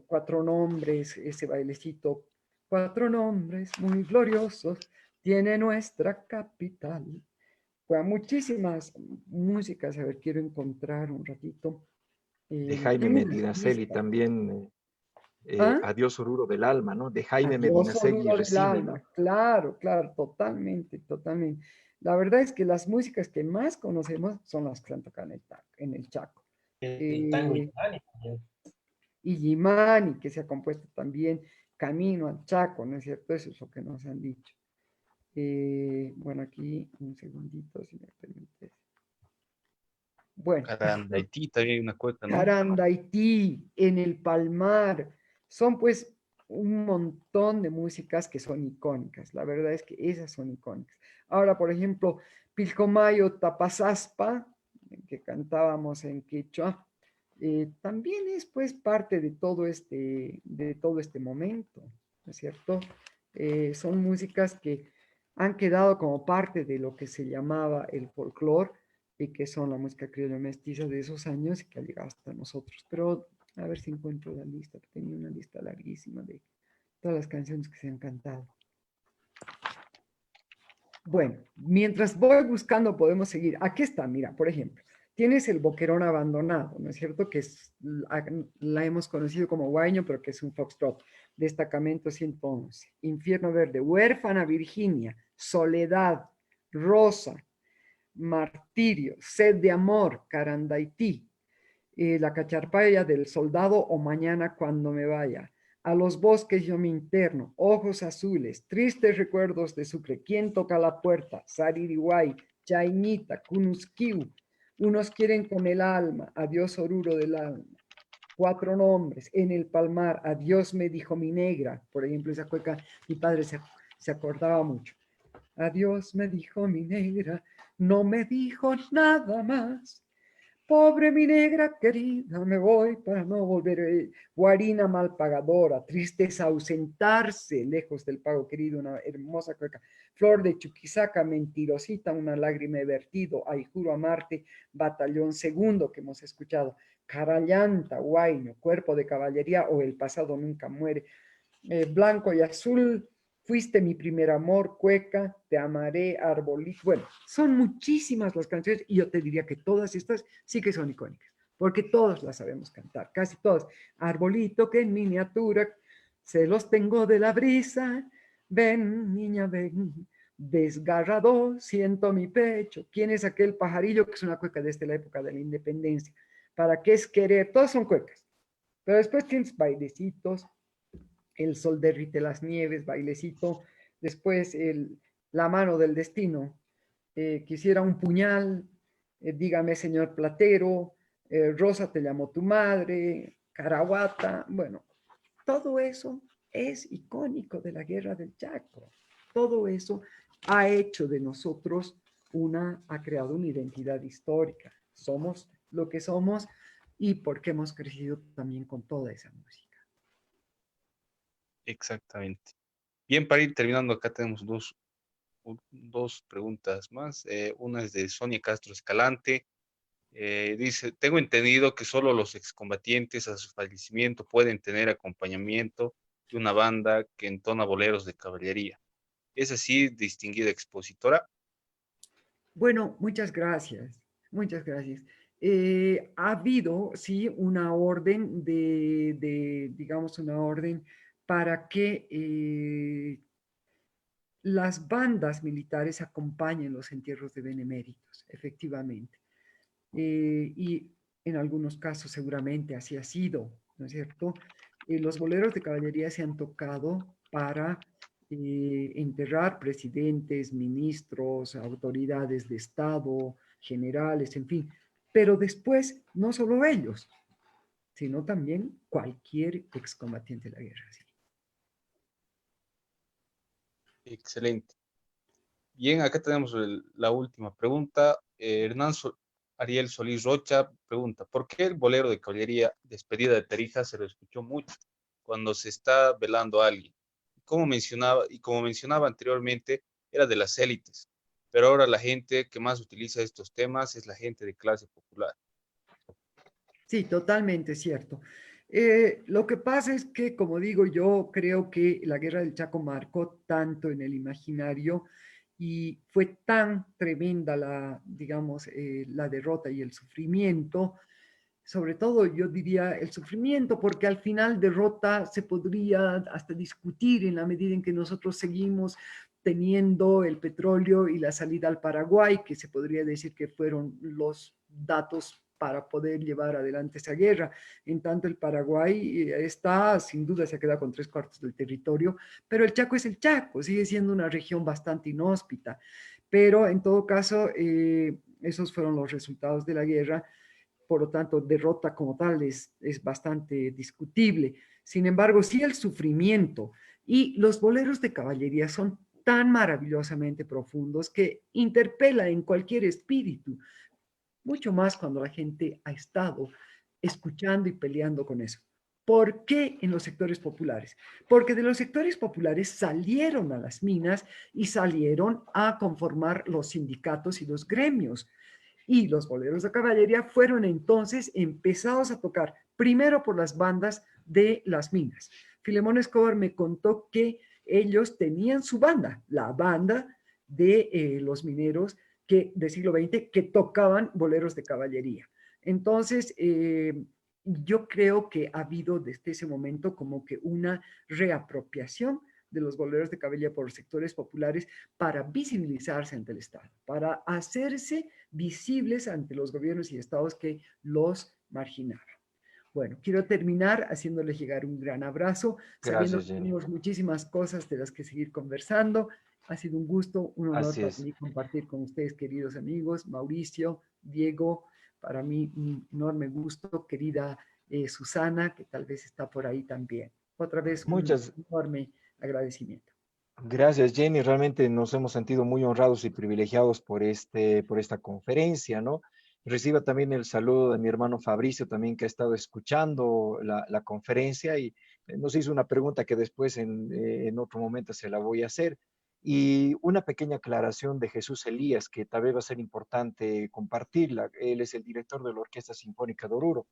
cuatro nombres, ese bailecito, cuatro nombres muy gloriosos, tiene nuestra capital. Bueno, muchísimas músicas, a ver, quiero encontrar un ratito. De Jaime Tengo una Medinaceli lista. también, ¿Ah? Adiós Oruro del Alma, ¿no? De Jaime Adiós, Medinaceli, oruro del Recíbelo. alma. Claro, claro, totalmente, totalmente. La verdad es que las músicas que más conocemos son las que se han tocado en el Chaco. El tango Eh, Iván también. y Yimani, que se ha compuesto también Camino al Chaco, ¿no es cierto? Eso es lo que nos han dicho. Bueno, aquí un segundito, si me permites. Bueno, Haití también hay una cueca, ¿no? Haití, En el Palmar, son pues un montón de músicas que son icónicas. La verdad es que esas son icónicas. Ahora, por ejemplo, Pilcomayo Tapasaspa, que cantábamos en quechua, también es pues parte de todo este momento, ¿no es cierto? Son músicas que han quedado como parte de lo que se llamaba el folclore y que son la música criolla mestiza de esos años y que ha llegado hasta nosotros. Pero a ver si encuentro la lista, tenía una lista larguísima de todas las canciones que se han cantado. Bueno, mientras voy buscando podemos seguir. Aquí está, mira, por ejemplo, tienes el Boquerón Abandonado, ¿no es cierto? Que es, la hemos conocido como Guaño, pero que es un foxtrot. Destacamento 111, Infierno Verde, Huérfana Virginia, Soledad, Rosa, Martirio, Sed de Amor, Carandaití, La Cacharpaya del Soldado o Mañana cuando me vaya. A los bosques yo me interno, ojos azules, tristes recuerdos de Sucre. ¿Quién toca la puerta? Saririhuay, Chainita, Cunusquiu. Unos quieren con el alma, adiós Oruro del alma. Cuatro nombres, en el palmar, adiós me dijo mi negra. Por ejemplo, esa cueca, mi padre se acordaba mucho. Adiós me dijo mi negra, no me dijo nada más. Pobre mi negra querida, me voy para no volver. Guarina mal pagadora, tristeza ausentarse lejos del pago querido, una hermosa cueca. Flor de Chuquisaca, mentirosita, una lágrima he vertido. Ay, juro amarte, batallón segundo que hemos escuchado. Carallanta, Guayno, cuerpo de caballería o el pasado nunca muere. Blanco y azul, fuiste mi primer amor, cueca, te amaré, arbolito. Bueno, son muchísimas las canciones y yo te diría que todas estas sí que son icónicas, porque todas las sabemos cantar, casi todas. Arbolito que en miniatura, se los tengo de la brisa, ven, niña, ven. Desgarrado, siento mi pecho. ¿Quién es aquel pajarillo? Que es una cueca desde la época de la independencia. ¿Para qué es querer? Todas son cuecas. Pero después tienes bailecitos, el sol derrite las nieves, bailecito, después la mano del destino, quisiera un puñal, dígame señor platero, Rosa te llamó tu madre, Caraguata, bueno, todo eso es icónico de la guerra del Chaco, todo eso ha hecho de nosotros ha creado una identidad histórica, somos lo que somos y porque hemos crecido también con toda esa música. Exactamente. Bien, para ir terminando, acá tenemos dos preguntas más. Una es de Sonia Castro Escalante. Dice, tengo entendido que solo los excombatientes a su fallecimiento pueden tener acompañamiento de una banda que entona boleros de caballería. ¿Es así, distinguida expositora? Bueno, muchas gracias, muchas gracias. Ha habido, sí, una orden digamos, una orden para que las bandas militares acompañen los entierros de beneméritos, efectivamente. Y en algunos casos seguramente así ha sido, ¿no es cierto? Los boleros de caballería se han tocado para enterrar presidentes, ministros, autoridades de Estado, generales, en fin. Pero después, no solo ellos, sino también cualquier excombatiente de la guerra. ¿Sí? Excelente. Bien, acá tenemos la última pregunta. Ariel Solís Rocha pregunta, ¿por qué el bolero de caballería Despedida de Tarija se lo escuchó mucho cuando se está velando a alguien? Como mencionaba anteriormente, era de las élites, pero ahora la gente que más utiliza estos temas es la gente de clase popular. Sí, totalmente cierto. Lo que pasa es que, como digo, yo creo que la Guerra del Chaco marcó tanto en el imaginario y fue tan tremenda la, digamos, la derrota y el sufrimiento, sobre todo yo diría el sufrimiento, porque al final derrota se podría hasta discutir en la medida en que nosotros seguimos teniendo el petróleo y la salida al Paraguay, que se podría decir que fueron los datos para poder llevar adelante esa guerra. En tanto, el Paraguay está, sin duda, se ha quedado con 3/4 del territorio, pero el Chaco es el Chaco, sigue siendo una región bastante inhóspita. Pero en todo caso, esos fueron los resultados de la guerra. Por lo tanto, derrota como tal es bastante discutible. Sin embargo, sí el sufrimiento y los boleros de caballería son tan maravillosamente profundos que interpela en cualquier espíritu, mucho más cuando la gente ha estado escuchando y peleando con eso. ¿Por qué en los sectores populares? Porque de los sectores populares salieron a las minas y salieron a conformar los sindicatos y los gremios. Y los boleros de caballería fueron entonces empezados a tocar primero por las bandas de las minas. Filemón Escobar me contó que ellos tenían su banda, la banda de los mineros del siglo XX que tocaban boleros de caballería. Entonces, yo creo que ha habido desde ese momento como que una reapropiación de los boleros de caballería por sectores populares para visibilizarse ante el Estado, para hacerse visibles ante los gobiernos y estados que los marginaban. Bueno, quiero terminar haciéndoles llegar un gran abrazo, sabiendo Gracias, que Jenny. tenemos muchísimas cosas de las que seguir conversando. Ha sido un gusto, un honor Así para es. mí compartir con ustedes, queridos amigos, Mauricio, Diego, para mí un enorme gusto, querida Susana, que tal vez está por ahí también. Otra vez un Muchas enorme agradecimiento. gracias, Jenny. Realmente nos hemos sentido muy honrados y privilegiados por esta conferencia, ¿no? Reciba también el saludo de mi hermano Fabricio, también que ha estado escuchando la conferencia y nos hizo una pregunta que después en otro momento se la voy a hacer. Y una pequeña aclaración de Jesús Elías, que tal vez va a ser importante compartirla. Él es el director de la Orquesta Sinfónica de Oruro.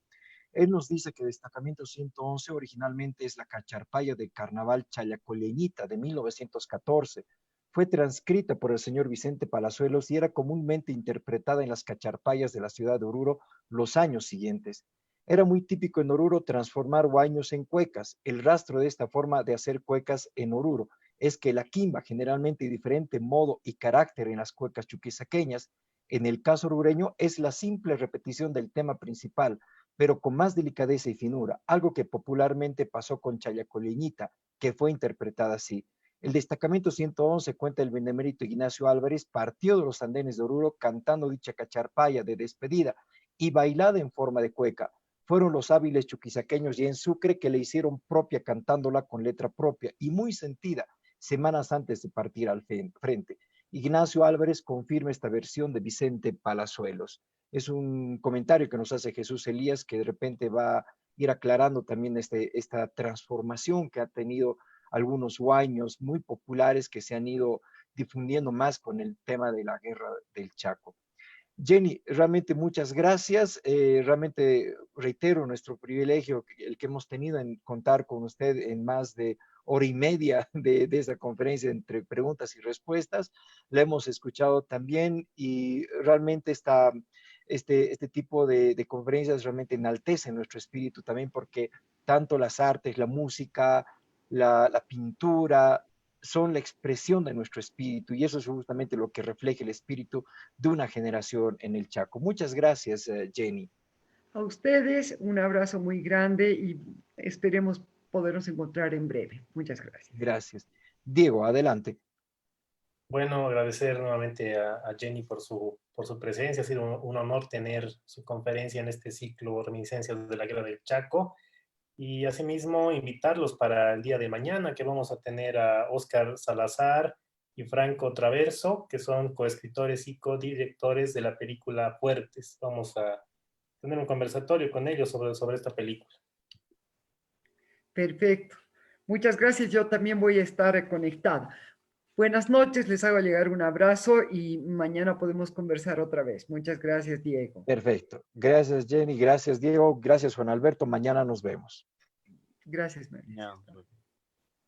Él nos dice que Destacamento 111 originalmente es la cacharpaya del Carnaval Challacoleñita de 1914. Fue transcrita por el señor Vicente Palazuelos y era comúnmente interpretada en las cacharpayas de la ciudad de Oruro los años siguientes. Era muy típico en Oruro transformar huayños en cuecas. El rastro de esta forma de hacer cuecas en Oruro es que la quimba, generalmente de diferente modo y carácter en las cuecas chuquisaqueñas, en el caso orureño es la simple repetición del tema principal, pero con más delicadeza y finura, algo que popularmente pasó con Challacoleñita, que fue interpretada así. El destacamento 111, cuenta el benemérito Ignacio Álvarez, partió de los andenes de Oruro cantando dicha cacharpaya de despedida y bailada en forma de cueca. Fueron los hábiles chuquisaqueños y en Sucre que le hicieron propia cantándola con letra propia y muy sentida semanas antes de partir al frente. Ignacio Álvarez confirma esta versión de Vicente Palazuelos. Es un comentario que nos hace Jesús Elías que de repente va a ir aclarando también esta transformación que ha tenido algunos huayños muy populares que se han ido difundiendo más con el tema de la guerra del Chaco. Jenny, realmente muchas gracias. Realmente reitero nuestro privilegio, el que hemos tenido en contar con usted en más de hora y media de esa conferencia entre preguntas y respuestas. La hemos escuchado también y realmente este tipo de conferencias realmente enaltecen nuestro espíritu también porque tanto las artes, la música, la pintura, son la expresión de nuestro espíritu y eso es justamente lo que refleja el espíritu de una generación en el Chaco. Muchas gracias, Jenny. A ustedes un abrazo muy grande y esperemos podernos encontrar en breve. Muchas gracias. Gracias. Diego, adelante. Bueno, agradecer nuevamente a Jenny por su presencia. Ha sido un honor tener su conferencia en este ciclo Reminiscencias de la Guerra del Chaco. Y asimismo invitarlos para el día de mañana, que vamos a tener a Óscar Salazar y Franco Traverso, que son coescritores y codirectores de la película Fuertes. Vamos a tener un conversatorio con ellos sobre esta película. Perfecto. Muchas gracias. Yo también voy a estar conectada. Buenas noches, les hago llegar un abrazo y mañana podemos conversar otra vez. Muchas gracias, Diego. Perfecto. Gracias, Jenny. Gracias, Diego. Gracias, Juan Alberto. Mañana nos vemos. Gracias, María. Ya.